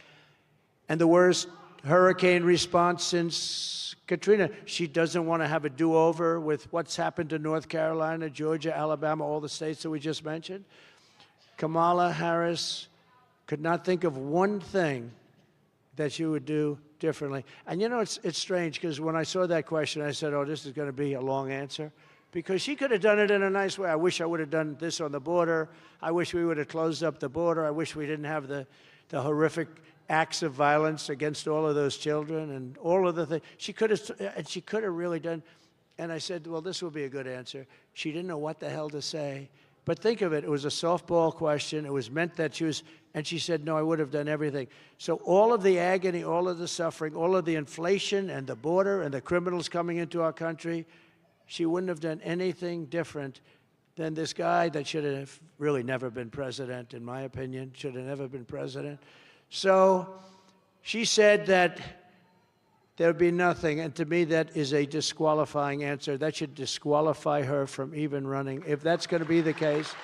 And the worst hurricane response since Katrina. She doesn't want to have a do-over with what's happened to North Carolina, Georgia, Alabama, all the states that we just mentioned. Kamala Harris could not think of one thing that she would do differently. And you know, it's strange, because when I saw that question, I said, oh, this is going to be a long answer. Because she could have done it in a nice way. I wish I would have done this on the border. I wish we would have closed up the border. I wish we didn't have the horrific acts of violence against all of those children and all of the things. She could have really done. And I said, well, this will be a good answer. She didn't know what the hell to say. But think of it. It was a softball question. It was meant that she was, and she said, no, I would have done everything. So all of the agony, all of the suffering, all of the inflation and the border and the criminals coming into our country, she wouldn't have done anything different than this guy that should have really never been president, in my opinion, should have never been president. So she said that there would be nothing, and to me that is a disqualifying answer. That should disqualify her from even running. If that's going to be the case,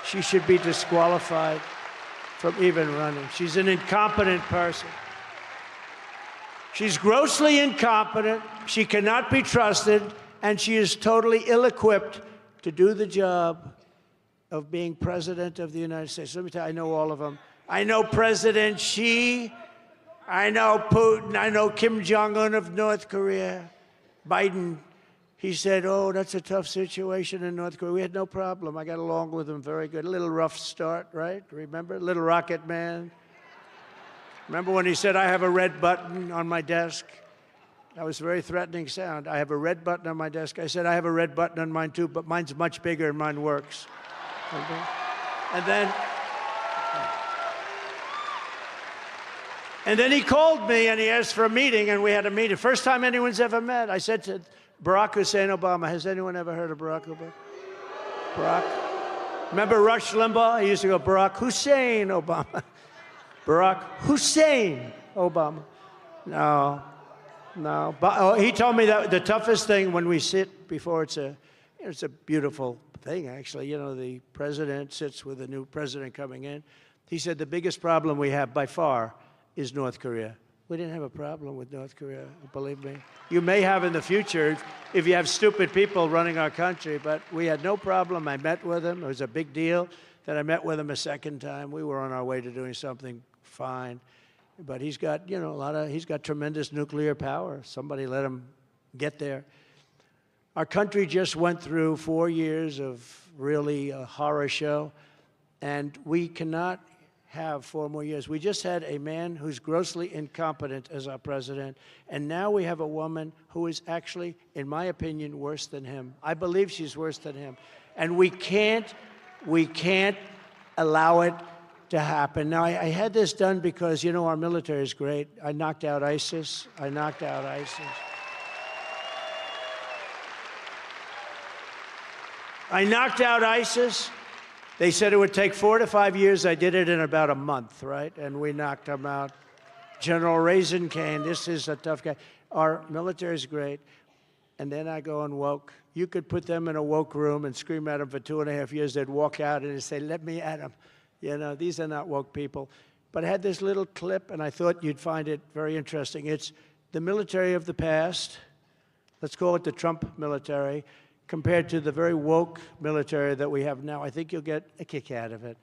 she should be disqualified from even running. She's an incompetent person. She's grossly incompetent. She cannot be trusted, and she is totally ill-equipped to do the job of being president of the United States. Let me tell you, I know all of them. I know President Xi. I know Putin. I know Kim Jong-un of North Korea. Biden, he said, oh, that's a tough situation in North Korea. We had no problem. I got along with him very good. A little rough start, right? Remember? Little rocket man. Remember when he said, I have a red button on my desk? That was a very threatening sound. I have a red button on my desk. I said, I have a red button on mine too, but mine's much bigger and mine works. Okay? And then he called me and he asked for a meeting, and we had a meeting. First time anyone's ever met. I said to Barack Hussein Obama, has anyone ever heard of Barack Obama? Barack? Remember Rush Limbaugh? He used to go, Barack Hussein Obama. Barack Hussein Obama. No. But he told me that the toughest thing when we sit before, it's a beautiful thing, actually. You know, the president sits with a new president coming in. He said the biggest problem we have by far is North Korea. We didn't have a problem with North Korea, believe me. You may have in the future if you have stupid people running our country, but we had no problem. I met with him. It was a big deal that I met with him a second time. We were on our way to doing something fine. But he's got, you know, he's got tremendous nuclear power. Somebody let him get there. Our country just went through 4 years of really a horror show, and we cannot have 4 more years. We just had a man who's grossly incompetent as our president, and now we have a woman who is actually, in my opinion, worse than him. I believe she's worse than him. And we can't allow it to happen. Now, I had this done because, you know, our military is great. I knocked out ISIS. I knocked out ISIS. They said it would take 4 to 5 years. I did it in about a month, right? And we knocked them out. General Raisin Kane, this is a tough guy. Our military is great. And then I go and woke. You could put them in a woke room and scream at them for 2.5 years. They'd walk out and they'd say, let me at them. You know, these are not woke people. But I had this little clip, and I thought you'd find it very interesting. It's the military of the past. Let's call it the Trump military, compared to the very woke military that we have now. I think you'll get a kick out of it.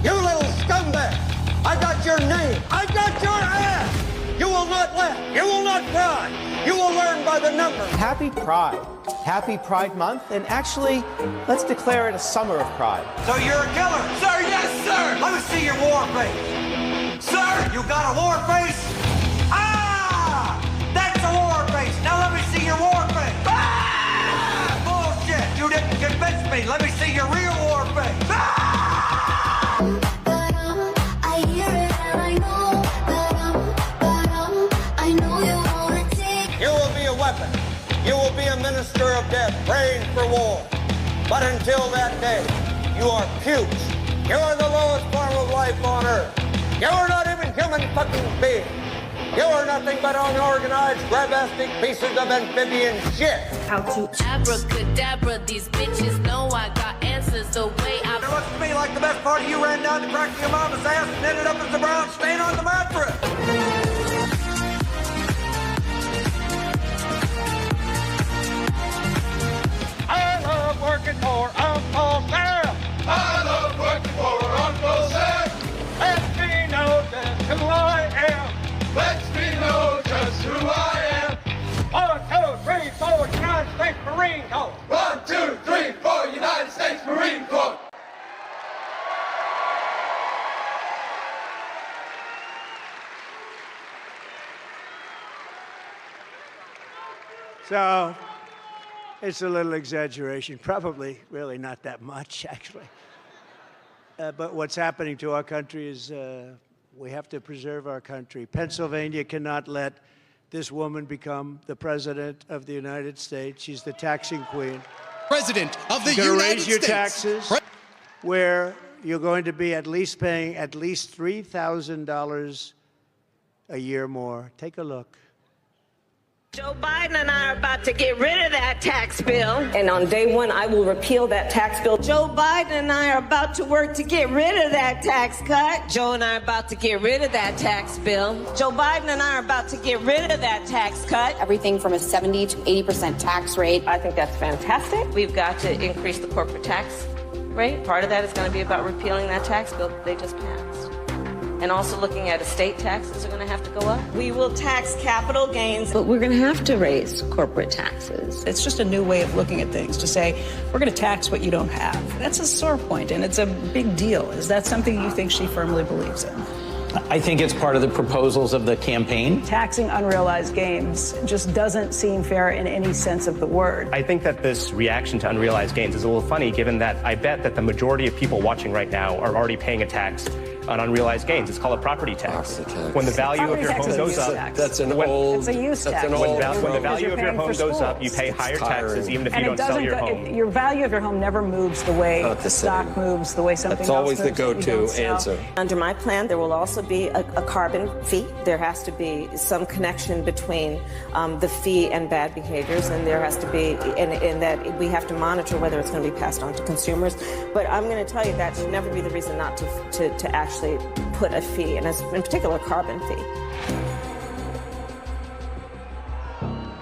You little scumbag! I got your name! I got your ass! You will not laugh! You will not cry! You will learn by the number! Happy Pride. Happy Pride Month, and actually, let's declare it a summer of pride. So you're a killer? Sir, yes, sir! Let me see your war face! Sir, you got a war face? Ah! That's a war face! Now let me see your war face! Ah! Bullshit! You didn't convince me! Let me see your real war face! Ah! I hear it and I know I know you wanna take. You will be a weapon. You will be a minister of death, praying for war. But until that day, you are puke. You are the lowest form of life on earth. You are not even human fucking being. You are nothing but unorganized, grabastic pieces of amphibian shit. How to abracadabra, these bitches know I got answers the way I... It looks to me like the best part of you ran down the crack of your mama's ass and ended up as a brown stain on the mattress. I love working for Uncle Sam. I love working for Uncle Sam. Lets me know just who I am. Lets me know just who I am. 1, 2, 3, 4, United States Marine Corps. 1, 2, 3, 4, United States Marine Corps. So, it's a little exaggeration. Probably really not that much, actually. But what's happening to our country is we have to preserve our country. Pennsylvania cannot let this woman become the president of the United States. She's the taxing queen. President of the You're United raise States. your taxes, where you're going to be at least paying at least $3,000 a year more. Take a look. Joe Biden and I are about to get rid of that tax bill. And on day one, I will repeal that tax bill. Joe Biden and I are about to work to get rid of that tax cut. Joe and I are about to get rid of that tax bill. Joe Biden and I are about to get rid of that tax cut. Everything from a 70 to 80% tax rate. I think that's fantastic. We've got to increase the corporate tax rate. Part of that is going to be about repealing that tax bill that they just passed. And also looking at estate taxes are going to have to go up. We will tax capital gains. But we're going to have to raise corporate taxes. It's just a new way of looking at things to say, we're going to tax what you don't have. That's a sore point, and it's a big deal. Is that something you think she firmly believes in? I think it's part of the proposals of the campaign. Taxing unrealized gains just doesn't seem fair in any sense of the word. I think that this reaction to unrealized gains is a little funny, given that I bet that the majority of people watching right now are already paying a tax on unrealized gains. It's called a property tax. When the value of your home goes up, that's an old. It's a use tax. When the value of your home goes up, you pay higher taxes, even if you don't sell your home. Your value of your home never moves the way the stock moves, the way something else moves. That's always the go-to answer. Under my plan, there will also be a carbon fee. There has to be some connection between the fee and bad behaviors, and there has to be, in that we have to monitor whether it's going to be passed on to consumers. But I'm going to tell you that should never be the reason not to actually put a fee, and in particular, a carbon fee.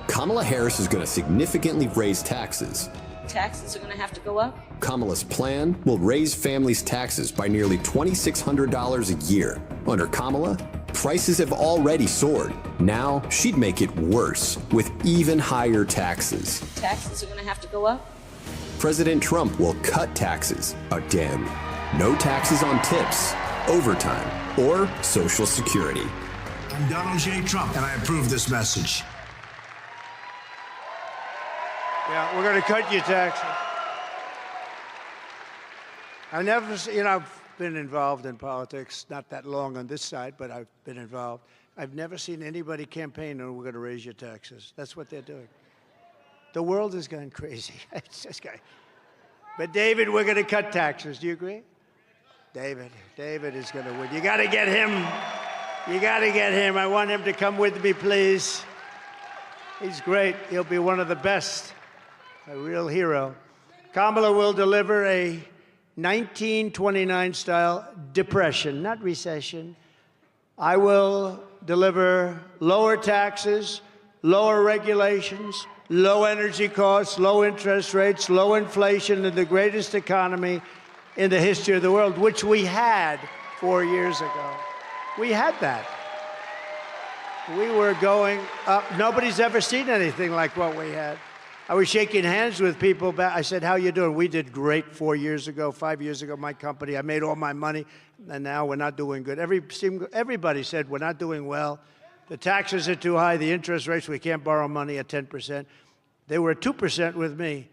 Kamala Harris is going to significantly raise taxes, Taxes are going to have to go up? Kamala's plan will raise families' taxes by nearly $2,600 a year. Under Kamala, prices have already soared. Now she'd make it worse with even higher taxes. Taxes are going to have to go up? President Trump will cut taxes again. No taxes on tips, overtime, or Social Security. I'm Donald J. Trump, and I approve this message. Yeah, we're going to cut your taxes. I've been involved in politics, not that long on this side, but I've been involved. I've never seen anybody campaign on we're going to raise your taxes. That's what they're doing. The world has gone crazy. It's just going. But David, we're going to cut taxes. Do you agree? David is going to win. You got to get him. You got to get him. I want him to come with me, please. He's great. He'll be one of the best. A real hero. Kamala will deliver a 1929-style depression, not recession. I will deliver lower taxes, lower regulations, low energy costs, low interest rates, low inflation, and the greatest economy in the history of the world, which we had 4 years ago. We had that. We were going up. Nobody's ever seen anything like what we had. I was shaking hands with people back. I said, how you doing? We did great 4 years ago, 5 years ago, my company. I made all my money, and now we're not doing good. Everybody said we're not doing well. The taxes are too high. The interest rates, we can't borrow money at 10%. They were at 2% with me.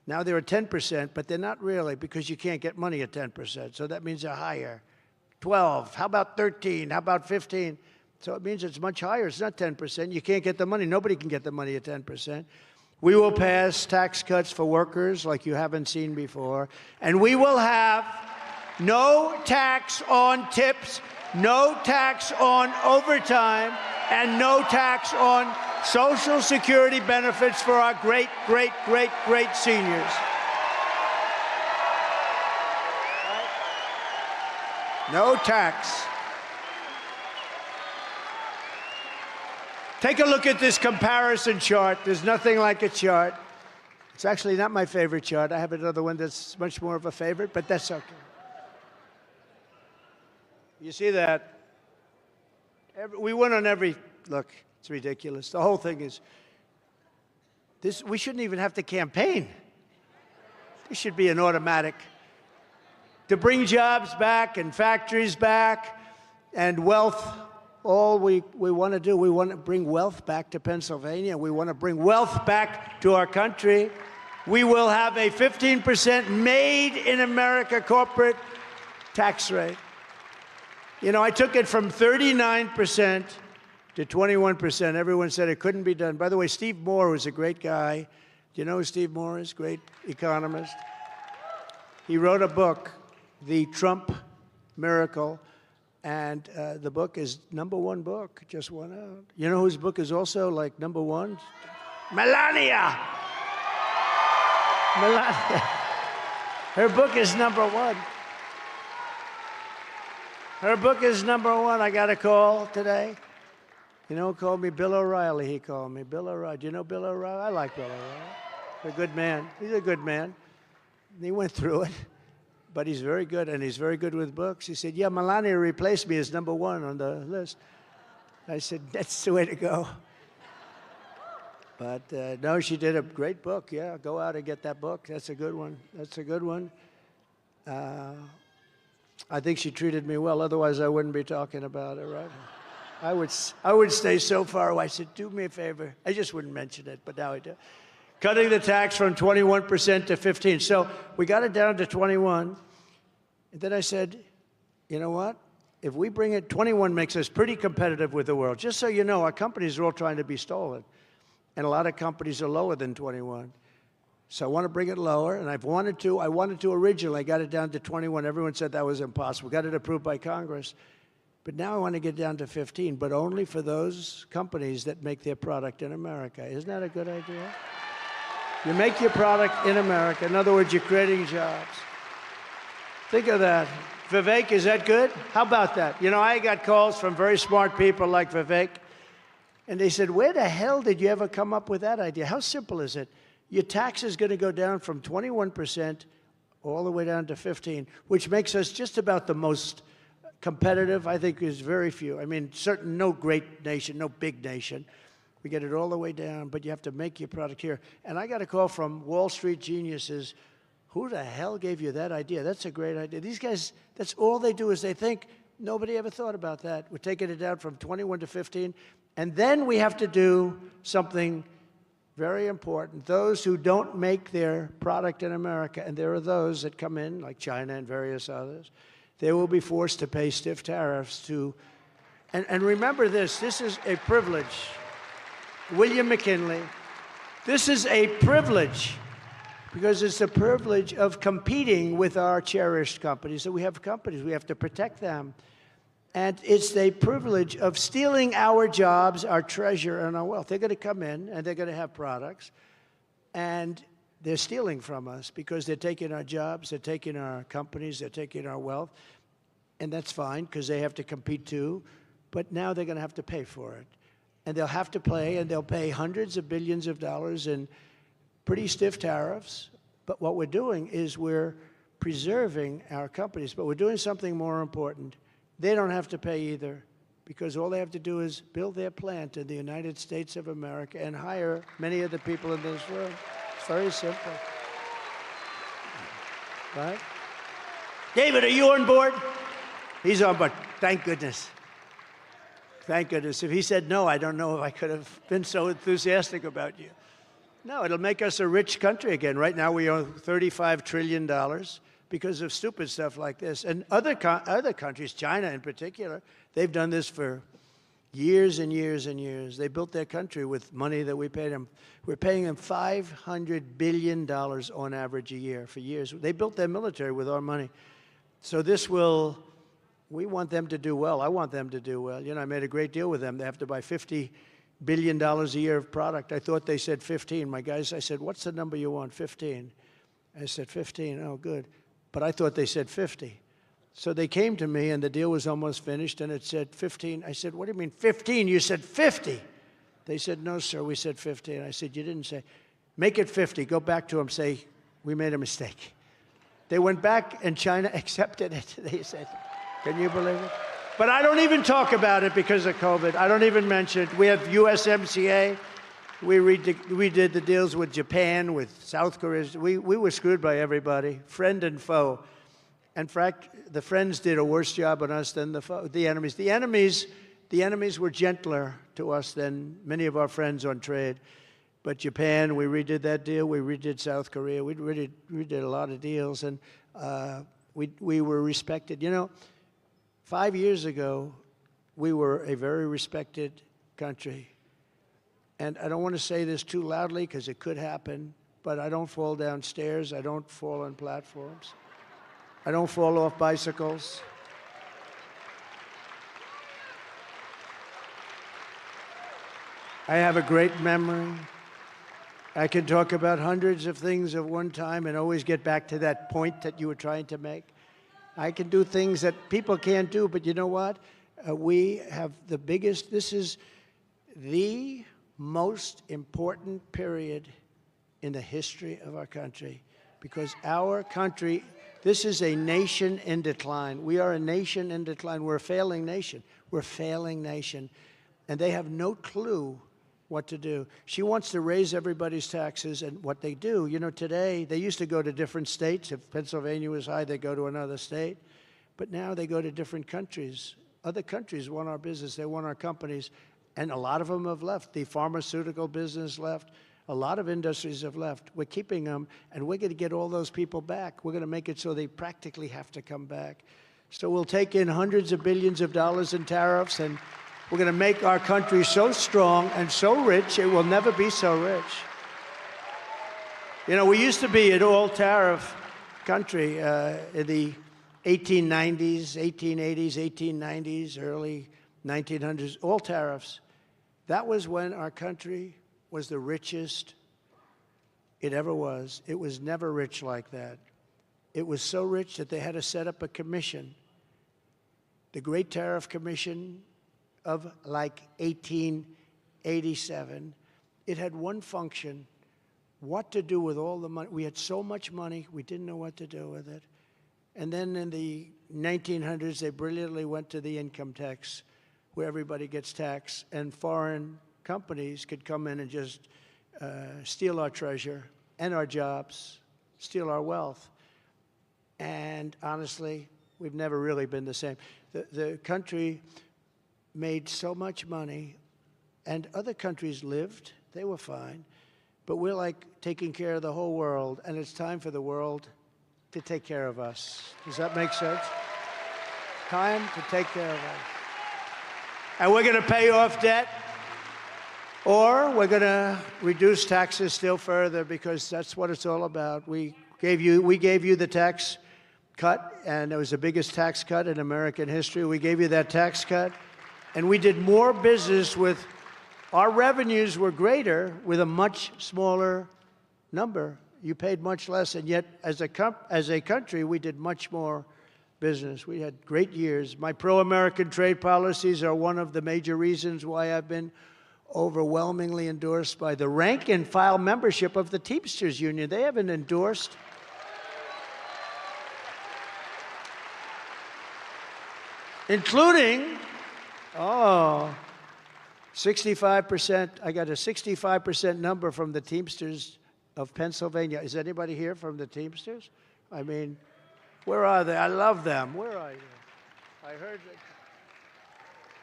Now they're at 10%, but they're not really because you can't get money at 10%. So that means they're higher. 12. How about 13? How about 15? So it means it's much higher. It's not 10%. You can't get the money. Nobody can get the money at 10%. We will pass tax cuts for workers like you haven't seen before. And we will have no tax on tips, no tax on overtime, and no tax on Social Security benefits for our great, great, great, great seniors. No tax. Take a look at this comparison chart. There's nothing like a chart. It's actually not my favorite chart. I have another one that's much more of a favorite, but that's okay. You see that? We went on every, look, it's ridiculous. The whole thing is, this. We shouldn't even have to campaign. This should be an automatic. To bring jobs back and factories back and wealth. All we want to do, we want to bring wealth back to Pennsylvania. We want to bring wealth back to our country. We will have a 15% made in America corporate tax rate. You know, I took it from 39% to 21%. Everyone said it couldn't be done. By the way, Steve Moore was a great guy. Do you know who Steve Moore is? Great economist. He wrote a book, The Trump Miracle. And the book is #1 book, just went out. You know whose book is also like #1? Melania. Melania. Her book is #1. Her book is #1. I got a call today. You know who called me? Bill O'Reilly, he called me. Bill O'Reilly. Do you know Bill O'Reilly? I like Bill O'Reilly. He's a good man. He's a good man. And he went through it. But he's very good, and he's very good with books. He said, yeah, Melania replaced me as #1 on the list. I said, that's the way to go. But no, she did a great book. Yeah, go out and get that book. That's a good one. That's a good one. I think she treated me well. Otherwise, I wouldn't be talking about it, right? I would stay so far away. I said, do me a favor. I just wouldn't mention it, but now I do. Cutting the tax from 21% to 15%. So we got it down to 21. And then I said, you know what? If we bring it, 21 makes us pretty competitive with the world. Just so you know, our companies are all trying to be stolen. And a lot of companies are lower than 21. So I want to bring it lower, and I wanted to originally. I got it down to 21. Everyone said that was impossible. Got it approved by Congress. But now I want to get down to 15, but only for those companies that make their product in America. Isn't that a good idea? You make your product in America. In other words, you're creating jobs. Think of that. Vivek, is that good? How about that? You know, I got calls from very smart people like Vivek, and they said, where the hell did you ever come up with that idea? How simple is it? your tax is going to go down from 21% all the way down to 15%, which makes us just about the most competitive. I think there's very few. I mean, no great nation, no big nation. We get it all the way down, but you have to make your product here. And I got a call from Wall Street geniuses. Who the hell gave you that idea? That's a great idea. These guys, that's all they do is they think, nobody ever thought about that. We're taking it down from 21 to 15. And then we have to do something very important. Those who don't make their product in America, and there are those that come in, like China and various others, they will be forced to pay stiff tariffs to, and remember this is a privilege. William McKinley, this is a privilege because it's the privilege of competing with our cherished companies. So we have companies, we have to protect them. And it's the privilege of stealing our jobs, our treasure, and our wealth. They're going to come in, and they're going to have products, and they're stealing from us because they're taking our jobs, they're taking our companies, they're taking our wealth, and that's fine because they have to compete too, but now they're going to have to pay for it. And they'll have to pay, and they'll pay hundreds of billions of dollars in pretty stiff tariffs, but what we're doing is we're preserving our companies, but we're doing something more important. They don't have to pay either because all they have to do is build their plant in the United States of America and hire many of the people in this room. It's very simple. Right? David, are you on board? He's on board. Thank goodness. Thank goodness. If he said no, I don't know if I could have been so enthusiastic about you. No, it'll make us a rich country again. Right now we owe $35 trillion because of stupid stuff like this. And other countries, China in particular, they've done this for years and years and years. They built their country with money that we paid them. We're paying them $500 billion on average a year for years. They built their military with our money. So this will, we want them to do well. I want them to do well. You know, I made a great deal with them. They have to buy $50 billion a year of product. I thought they said 15. My guys, I said, what's the number you want? 15. I said, 15. Oh, good. But I thought they said 50. So they came to me, and the deal was almost finished, and it said 15. I said, what do you mean 15? You said 50. They said, no, sir, we said 15. I said, you didn't say. Make it 50. Go back to them, say, we made a mistake. They went back, and China accepted it. They said, can you believe it? But I don't even talk about it because of COVID. I don't even mention it. We have USMCA. We did the deals with Japan, with South Korea. We were screwed by everybody, friend and foe. In fact, the friends did a worse job on us than the enemies. The enemies were gentler to us than many of our friends on trade. But Japan, we redid that deal. We redid South Korea. We redid a lot of deals, and we were respected. You know, 5 years ago, we were a very respected country. And I don't want to say this too loudly because it could happen, but I don't fall down stairs. I don't fall on platforms. I don't fall off bicycles. I have a great memory. I can talk about hundreds of things at one time and always get back to that point that you were trying to make. I can do things that people can't do, but you know what? We have the biggest, this is the most important period in the history of our country because our country, this is a nation in decline. We are a nation in decline. We're a failing nation. We're a failing nation. And they have no clue what to do. She wants to raise everybody's taxes, and what they do, you know, today, they used to go to different states. If Pennsylvania was high, they go to another state. But now they go to different countries. Other countries want our business. They want our companies. And a lot of them have left. The pharmaceutical business left. A lot of industries have left. We're keeping them, and we're going to get all those people back. We're going to make it so they practically have to come back. So we'll take in hundreds of billions of dollars in tariffs, and we're going to make our country so strong and so rich, it will never be so rich. You know, we used to be an all-tariff country in the 1890s, 1880s, 1890s, early 1900s, all tariffs. That was when our country was the richest it ever was. It was never rich like that. It was so rich that they had to set up a commission, the Great Tariff Commission of like 1887. It had one function, what to do with all the money. We had so much money, we didn't know what to do with it. And then in the 1900s, they brilliantly went to the income tax, where everybody gets taxed, and foreign companies could come in and just steal our treasure and our jobs, steal our wealth. And honestly, we've never really been the same. The country made so much money, and other countries lived. They were fine. But we're like taking care of the whole world, and it's time for the world to take care of us. Does that make sense? Time to take care of us. And we're going to pay off debt, or we're going to reduce taxes still further, because that's what it's all about. We gave you the tax cut, and it was the biggest tax cut in American history. We gave you that tax cut, and we did more business with, our revenues were greater with a much smaller number. You paid much less, and yet as a country, we did much more business. We had great years. My pro-American trade policies are one of the major reasons why I've been overwhelmingly endorsed by the rank and file membership of the Teamsters Union. They haven't endorsed. Including, 65%, I got a 65% number from the Teamsters of Pennsylvania. Is anybody here from the Teamsters? I mean, where are they? I love them. Where are you? I heard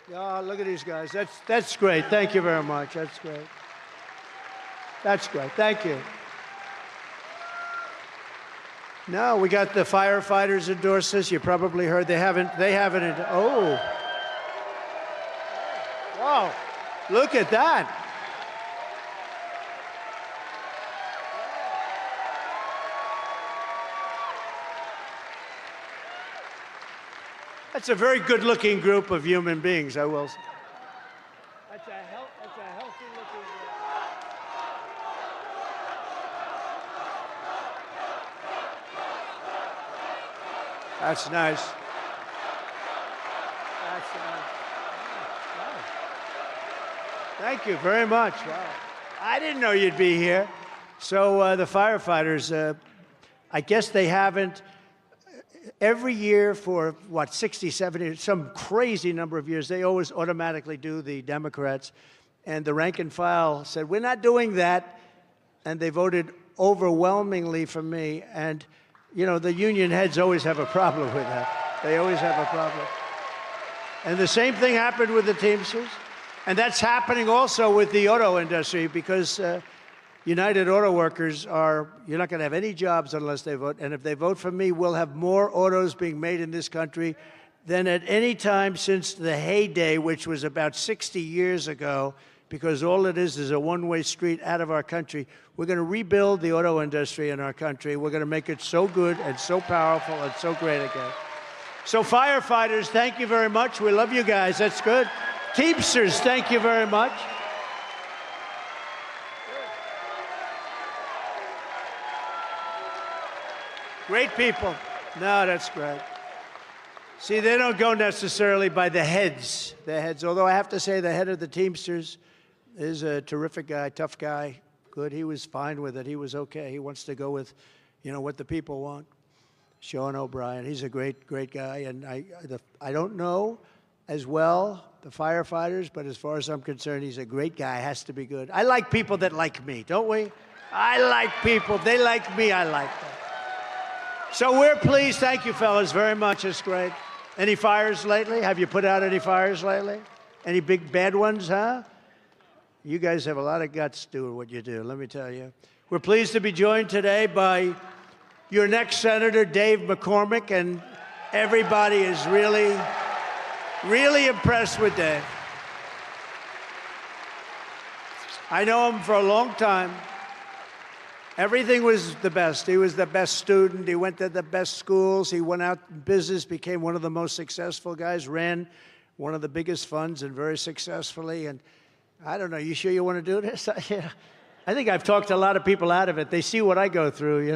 that. Oh, look at these guys. That's great. Thank you very much. That's great. That's great. Thank you. No, we got the firefighters endorse this. You probably heard they haven't. Oh. Wow. Look at that. That's a very good-looking group of human beings, I will say. That's a healthy-looking group. That's nice. That's nice. Wow. Thank you very much. Wow. I didn't know you'd be here. So the firefighters, I guess they haven't. Every year for, 60, 70, some crazy number of years, they always automatically do the Democrats. And the rank and file said, we're not doing that. And they voted overwhelmingly for me. And, you know, the union heads always have a problem with that. They always have a problem. And the same thing happened with the Teamsters. And that's happening also with the auto industry, because United Auto Workers you're not going to have any jobs unless they vote. And if they vote for me, we'll have more autos being made in this country than at any time since the heyday, which was about 60 years ago, because all it is a one-way street out of our country. We're going to rebuild the auto industry in our country. We're going to make it so good and so powerful and so great again. So firefighters, thank you very much. We love you guys. That's good. Teamsters, thank you very much. Great people. No, that's great. See, they don't go necessarily by the heads. Although I have to say the head of the Teamsters is a terrific guy, tough guy, good. He was fine with it. He was okay. He wants to go with, what the people want. Sean O'Brien, he's a great, great guy. And I don't know as well the firefighters, but as far as I'm concerned, he's a great guy. Has to be good. I like people that like me, don't we? I like people. They like me. I like them. So we're pleased. Thank you, fellas, very much. It's great. Any fires lately? Have you put out any fires lately? Any big bad ones, huh? You guys have a lot of guts doing what you do, let me tell you. We're pleased to be joined today by your next senator, Dave McCormick, and everybody is really, really impressed with Dave. I know him for a long time. Everything was the best. He was the best student. He went to the best schools. He went out in business, became one of the most successful guys, ran one of the biggest funds and very successfully. And I don't know, you sure you want to do this? Yeah. I think I've talked a lot of people out of it. They see what I go through,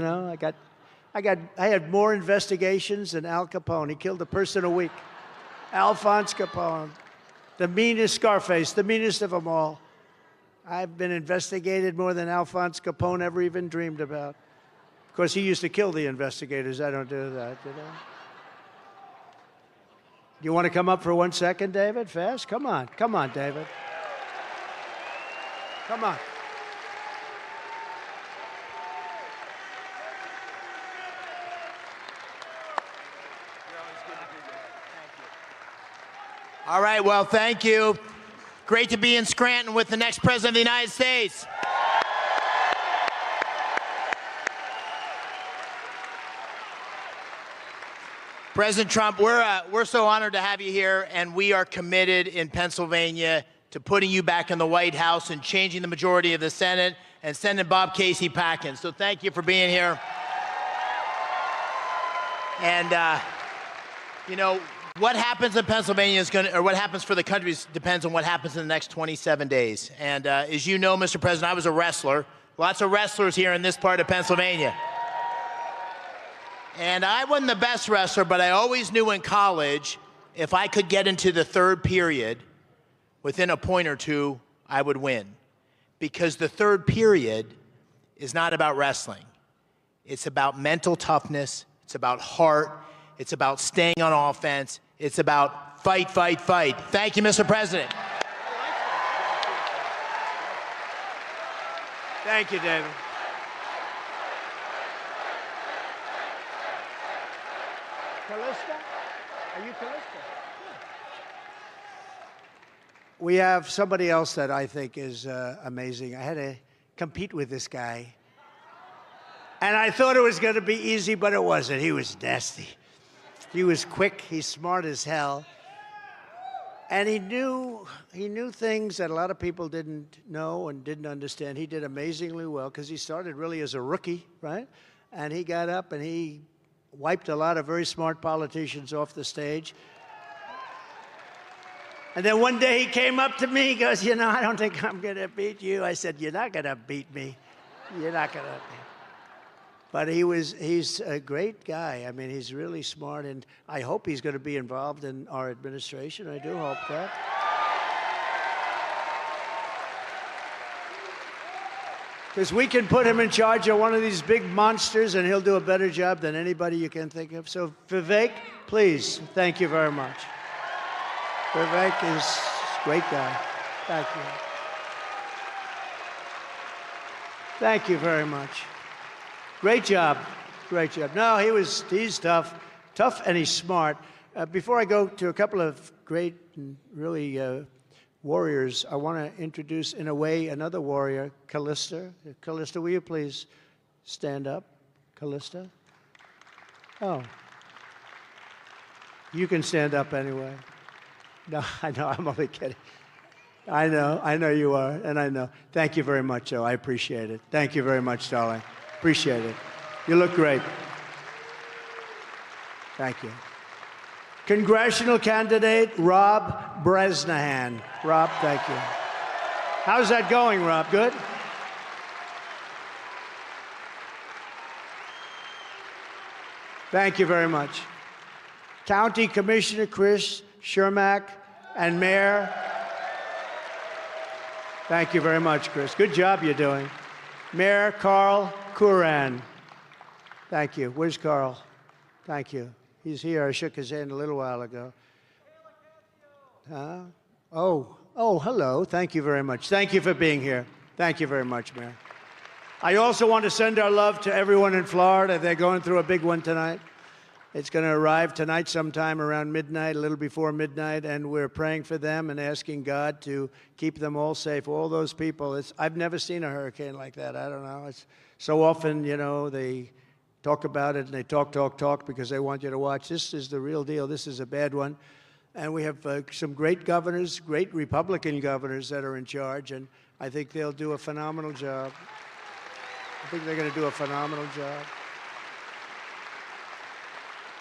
I had more investigations than Al Capone. He killed a person a week. Alphonse Capone, the meanest Scarface, the meanest of them all. I've been investigated more than Alphonse Capone ever even dreamed about. Of course, he used to kill the investigators. I don't do that, you know. You want to come up for 1 second, David? Fast? Come on. Come on, David. Come on. All right, well, thank you. Great to be in Scranton with the next president of the United States. President Trump, we're so honored to have you here, and we are committed in Pennsylvania to putting you back in the White House and changing the majority of the Senate and sending Bob Casey packing. So thank you for being here. And, you know, what happens in Pennsylvania is or what happens for the country depends on what happens in the next 27 days. And as you know, Mr. President, I was a wrestler. Lots of wrestlers here in this part of Pennsylvania. And I wasn't the best wrestler, but I always knew in college, if I could get into the third period, within a point or two, I would win. Because the third period is not about wrestling. It's about mental toughness. It's about heart. It's about staying on offense. It's about fight, fight, fight. Thank you, Mr. President. Thank you, David. Callista? Are you Callista? We have somebody else that I think is amazing. I had to compete with this guy. And I thought it was going to be easy, but it wasn't. He was nasty. He was quick. He's smart as hell. And he knew things that a lot of people didn't know and didn't understand. He did amazingly well because he started really as a rookie, right? And he got up and he wiped a lot of very smart politicians off the stage. And then one day he came up to me, he goes, you know, I don't think I'm going to beat you. I said, you're not going to beat me. You're not going to beat me. But he's a great guy. I mean, he's really smart, and I hope he's going to be involved in our administration. I do hope that. Because we can put him in charge of one of these big monsters, and he'll do a better job than anybody you can think of. So, Vivek, please, thank you very much. Vivek is a great guy. Thank you. Thank you very much. Great job. Great job. No, he's tough. Tough, and he's smart. Before I go to a couple of great and really warriors, I want to introduce, in a way, another warrior, Callista. Callista, will you please stand up? Callista? Oh. You can stand up anyway. No, I know, I'm only kidding. I know you are, and I know. Thank you very much, Joe. I appreciate it. Thank you very much, darling. Appreciate it. You look great. Thank you. Congressional candidate Rob Bresnahan. Rob, thank you. How's that going, Rob? Good? Thank you very much. County Commissioner Chris Shermack and Mayor. Thank you very much, Chris. Good job you're doing. Mayor Carl Curran. Thank you. Where's Carl? Thank you. He's here. I shook his hand a little while ago. Oh, hello. Thank you very much. Thank you for being here. Thank you very much, Mayor. I also want to send our love to everyone in Florida. They're going through a big one tonight. It's going to arrive tonight sometime around midnight, a little before midnight, and we're praying for them and asking God to keep them all safe. All those people, I've never seen a hurricane like that. I don't know. It's so often, you know, they talk about it and they talk because they want you to watch. This is the real deal. This is a bad one. And we have some great governors, great Republican governors that are in charge, and I think they'll do a phenomenal job. I think they're going to do a phenomenal job.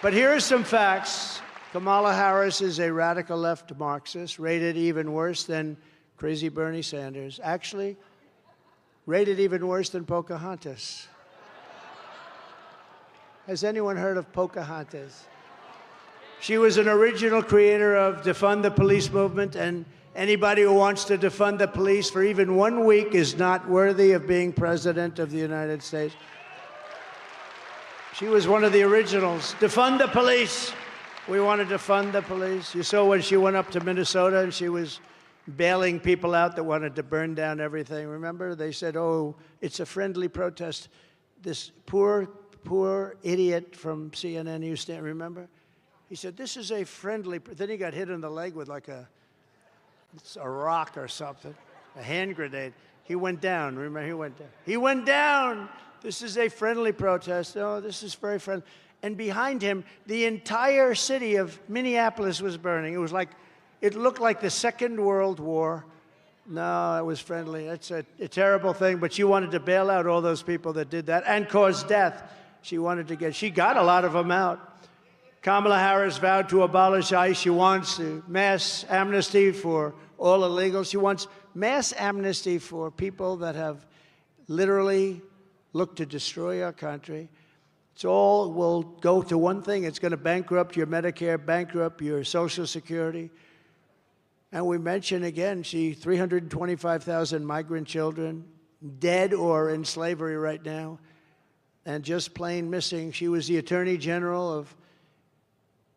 But here are some facts. Kamala Harris is a radical left Marxist, rated even worse than crazy Bernie Sanders. Actually, rated even worse than Pocahontas. Has anyone heard of Pocahontas? She was an original creator of Defund the Police movement, and Anybody who wants to defund the police for even 1 week is not worthy of being president of the United States. She was one of the originals. Defund the police. We want to defund the police. You saw when she went up to Minnesota and she was bailing people out that wanted to burn down everything. Remember? They said, oh, it's a friendly protest. This poor idiot from CNN, you stand, remember? He said, this is a friendly, then he got hit in the leg with like a rock or something, a hand grenade. He went down, remember, he went down. He went down! This is a friendly protest. Oh, this is very friendly. And behind him, the entire city of Minneapolis was burning. It was like, it looked like the Second World War. No, it was friendly. It's a terrible thing, but she wanted to bail out all those people that did that and cause death. She got a lot of them out. Kamala Harris vowed to abolish ICE. She wants mass amnesty for all illegals. She wants mass amnesty for people that have literally looked to destroy our country. It's all will go to one thing. It's going to bankrupt your Medicare, bankrupt your Social Security. And we mention again, 325,000 migrant children dead or in slavery right now and just plain missing. She was the Attorney General of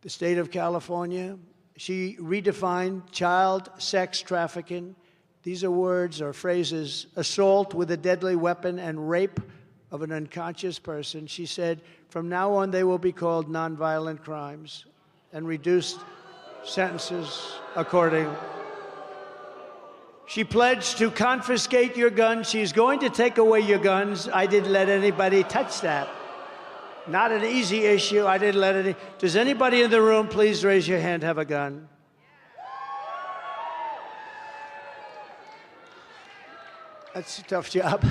the state of California. She redefined child sex trafficking. These are words or phrases: assault with a deadly weapon and rape of an unconscious person. She said, from now on, they will be called nonviolent crimes and reduced sentences accordingly. She pledged to confiscate your guns. She's going to take away your guns. I didn't let anybody touch that. Not an easy issue. I didn't let any. Does anybody in the room, please raise your hand, have a gun? That's a tough job.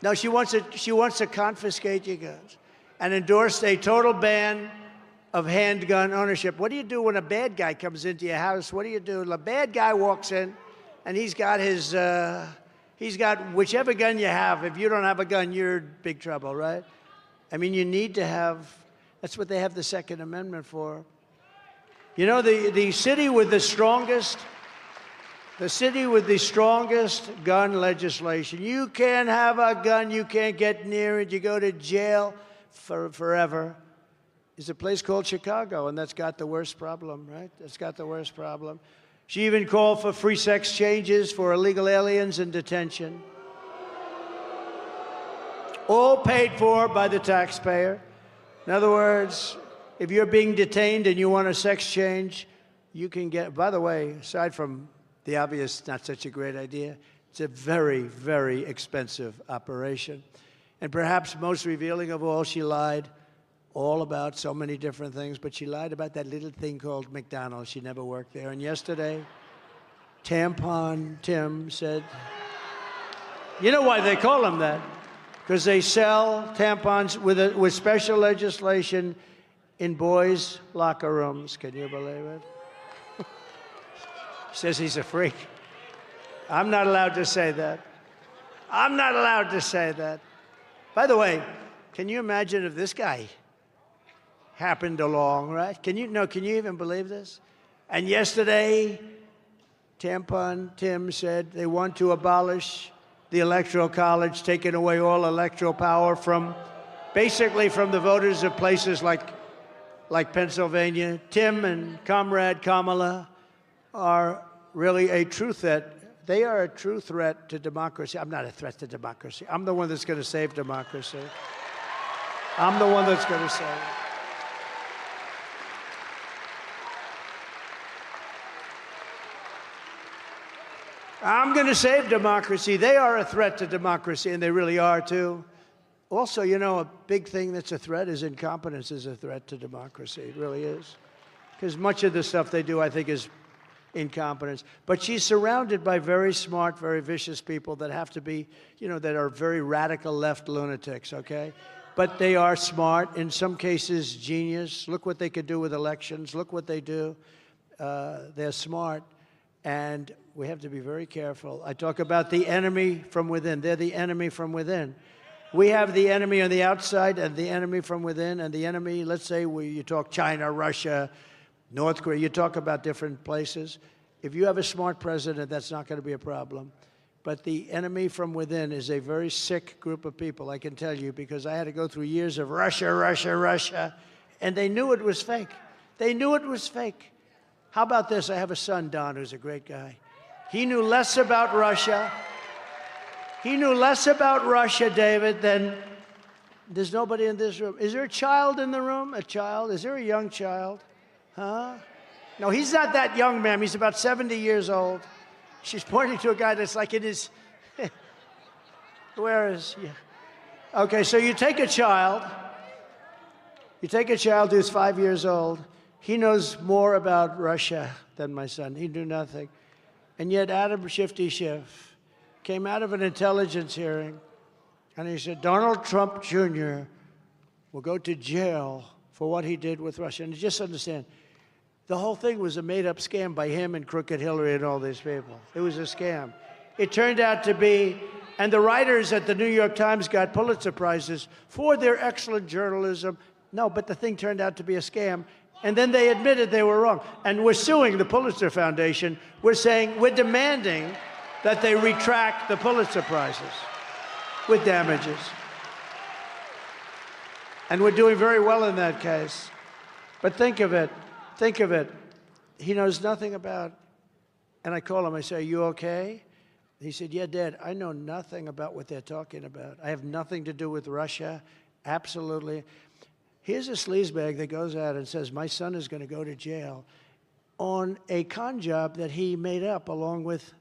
No, she wants to confiscate your guns and endorse a total ban of handgun ownership. What do you do when a bad guy comes into your house? What do you do? A bad guy walks in, and he's got whichever gun you have. If you don't have a gun, you're in big trouble, right? I mean, you need to have, that's what they have the Second Amendment for. You know, the city with the strongest gun legislation. You can't have a gun, you can't get near it, you go to jail forever. Is a place called Chicago, and that's got the worst problem, right? That's got the worst problem. She even called for free sex changes for illegal aliens in detention. All paid for by the taxpayer. In other words, if you're being detained and you want a sex change, you can get, by the way, aside from the obvious, not such a great idea, it's a very, very expensive operation. And perhaps most revealing of all, she lied all about so many different things, but she lied about that little thing called McDonald's. She never worked there. And yesterday, Tampon Tim said, you know why they call him that? Because they sell tampons with special legislation in boys' locker rooms. Can you believe it? He says he's a freak. I'm not allowed to say that. I'm not allowed to say that. By the way, can you imagine if this guy happened along, right? Can you even believe this? And yesterday, Tampon Tim said they want to abolish the Electoral College, taking away all electoral power basically from the voters of places like Pennsylvania. Tim and Comrade Kamala are really a true threat. They are a true threat to democracy. I'm not a threat to democracy. I'm the one that's going to save democracy. I'm the one that's going to save it. I'm going to save democracy. They are a threat to democracy, and they really are, too. Also, you know, a big thing that's a threat is incompetence is a threat to democracy. It really is. Because much of the stuff they do, I think, is incompetence. But she's surrounded by very smart, very vicious people that have to be, you know, that are very radical left lunatics, okay? But they are smart, in some cases genius. Look what they could do with elections. Look what they do. They're smart. And we have to be very careful. I talk about the enemy from within. They're the enemy from within. We have the enemy on the outside and the enemy from within. And the enemy, let's say you talk China, Russia, North Korea, you talk about different places. If you have a smart president, that's not going to be a problem. But the enemy from within is a very sick group of people, I can tell you, because I had to go through years of Russia, Russia, Russia, and they knew it was fake. They knew it was fake. How about this? I have a son, Don, who's a great guy. He knew less about Russia. He knew less about Russia, David, than there's nobody in this room. Is there a child in the room? A child? Is there a young child? Huh? No, he's not that young, ma'am. He's about 70 years old. She's pointing to a guy that's like in his... Where is he? Okay, so you take a child. You take a child who's 5 years old. He knows more about Russia than my son. He knew nothing. And yet Adam Shifty Schiff came out of an intelligence hearing, and he said, Donald Trump Jr. will go to jail for what he did with Russia. And just understand, the whole thing was a made-up scam by him and Crooked Hillary and all these people. It was a scam. It turned out to be, and the writers at the New York Times got Pulitzer Prizes for their excellent journalism. No, but the thing turned out to be a scam. And then they admitted they were wrong. And we're suing the Pulitzer Foundation. We're saying, we're demanding that they retract the Pulitzer Prizes with damages. And we're doing very well in that case. But think of it. Think of it. He knows nothing about, and I call him, I say, are you okay? He said, yeah, Dad, I know nothing about what they're talking about. I have nothing to do with Russia. Absolutely. Here's a sleazebag that goes out and says, my son is going to go to jail on a con job that he made up along with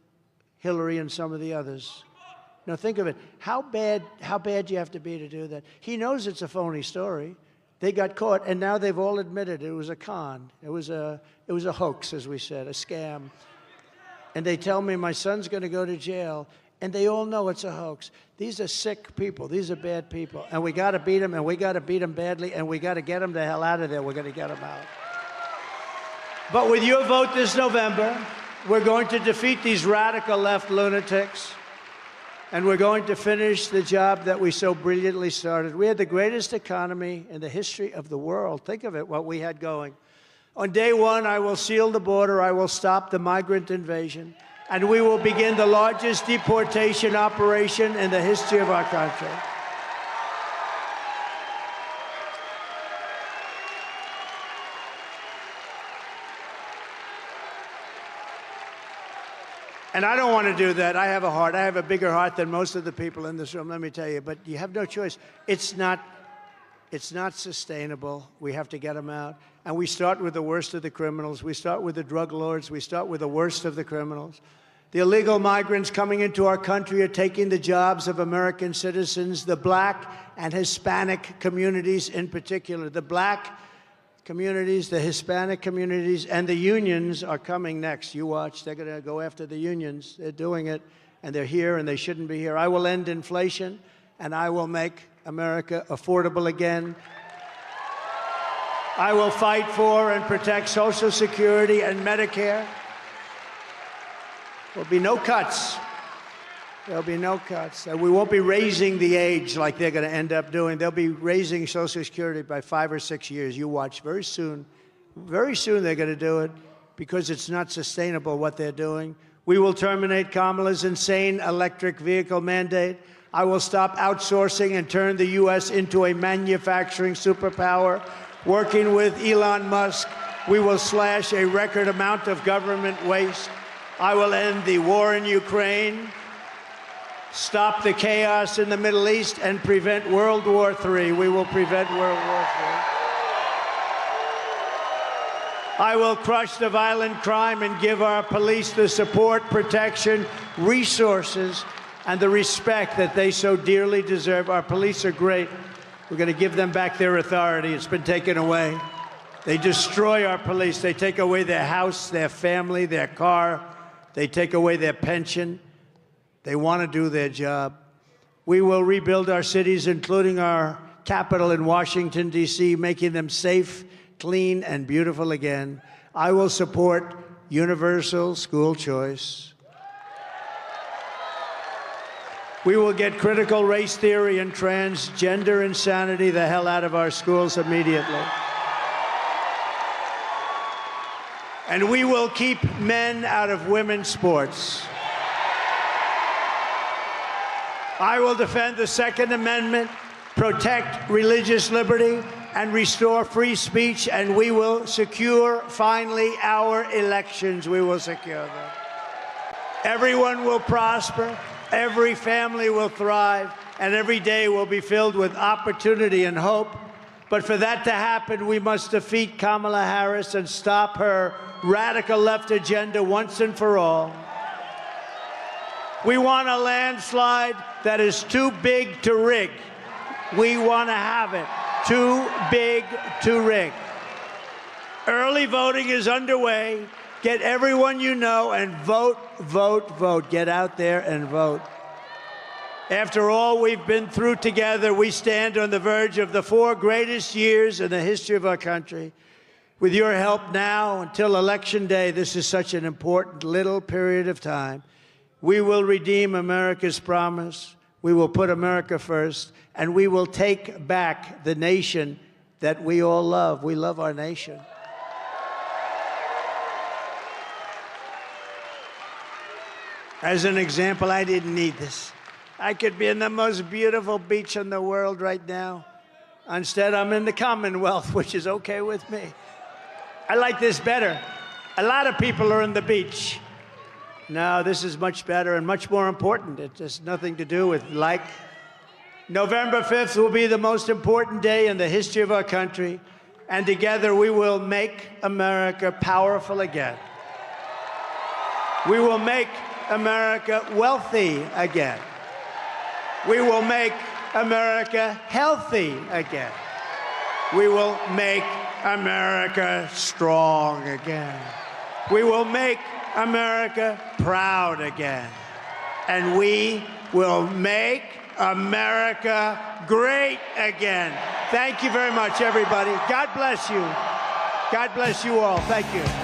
Hillary and some of the others. Now think of it. How bad do you have to be to do that? He knows it's a phony story. They got caught, and now they've all admitted it was a con. It was a hoax, as we said, a scam. And they tell me my son's going to go to jail, and they all know it's a hoax. These are sick people. These are bad people. And we got to beat them, and we got to beat them badly, and we got to get them the hell out of there. We're going to get them out. But with your vote this November, we're going to defeat these radical left lunatics, and we're going to finish the job that we so brilliantly started. We had the greatest economy in the history of the world. Think of it, what we had going. On day one, I will seal the border. I will stop the migrant invasion. And we will begin the largest deportation operation in the history of our country. And I don't want to do that. I have a heart. I have a bigger heart than most of the people in this room, let me tell you. But you have no choice. It's not sustainable. We have to get them out. And we start with the worst of the criminals. We start with the drug lords. We start with the worst of the criminals. The illegal migrants coming into our country are taking the jobs of American citizens, the black and Hispanic communities in particular. The black communities, the Hispanic communities, and the unions are coming next. You watch. They're going to go after the unions. They're doing it, and they're here, and they shouldn't be here. I will end inflation, and I will make America affordable again. I will fight for and protect Social Security and Medicare. There'll be no cuts. There'll be no cuts. We won't be raising the age like they're going to end up doing. They'll be raising Social Security by 5 or 6 years. You watch. Very soon they're going to do it because it's not sustainable what they're doing. We will terminate Kamala's insane electric vehicle mandate. I will stop outsourcing and turn the U.S. into a manufacturing superpower. Working with Elon Musk, we will slash a record amount of government waste. I will end the war in Ukraine, stop the chaos in the Middle East, and prevent World War III. We will prevent World War III. I will crush the violent crime and give our police the support, protection, resources, and the respect that they so dearly deserve. Our police are great. We're going to give them back their authority. It's been taken away. They destroy our police. They take away their house, their family, their car. They take away their pension. They want to do their job. We will rebuild our cities, including our capital in Washington, D.C., making them safe, clean, and beautiful again. I will support universal school choice. We will get critical race theory and transgender insanity the hell out of our schools immediately. And we will keep men out of women's sports. I will defend the Second Amendment, protect religious liberty, and restore free speech, and we will secure, finally, our elections. We will secure them. Everyone will prosper, every family will thrive, and every day will be filled with opportunity and hope. But for that to happen, we must defeat Kamala Harris and stop her radical left agenda once and for all. We want a landslide that is too big to rig. We want to have it too big to rig. Early voting is underway. Get everyone you know and vote, vote, vote. Get out there and vote. After all we've been through together, we stand on the verge of the 4 greatest years in the history of our country. With your help now until Election Day, this is such an important little period of time. We will redeem America's promise. We will put America first, and we will take back the nation that we all love. We love our nation. As an example, I didn't need this. I could be in the most beautiful beach in the world right now. Instead, I'm in the Commonwealth, which is okay with me. I like this better. A lot of people are in the beach. No, this is much better and much more important. It has nothing to do with like. November 5th will be the most important day in the history of our country, and together we will make America powerful again. We will make America wealthy again. We will make America healthy again. We will make America strong again. We will make America proud again. And we will make America great again. Thank you very much, everybody. God bless you. God bless you all. Thank you.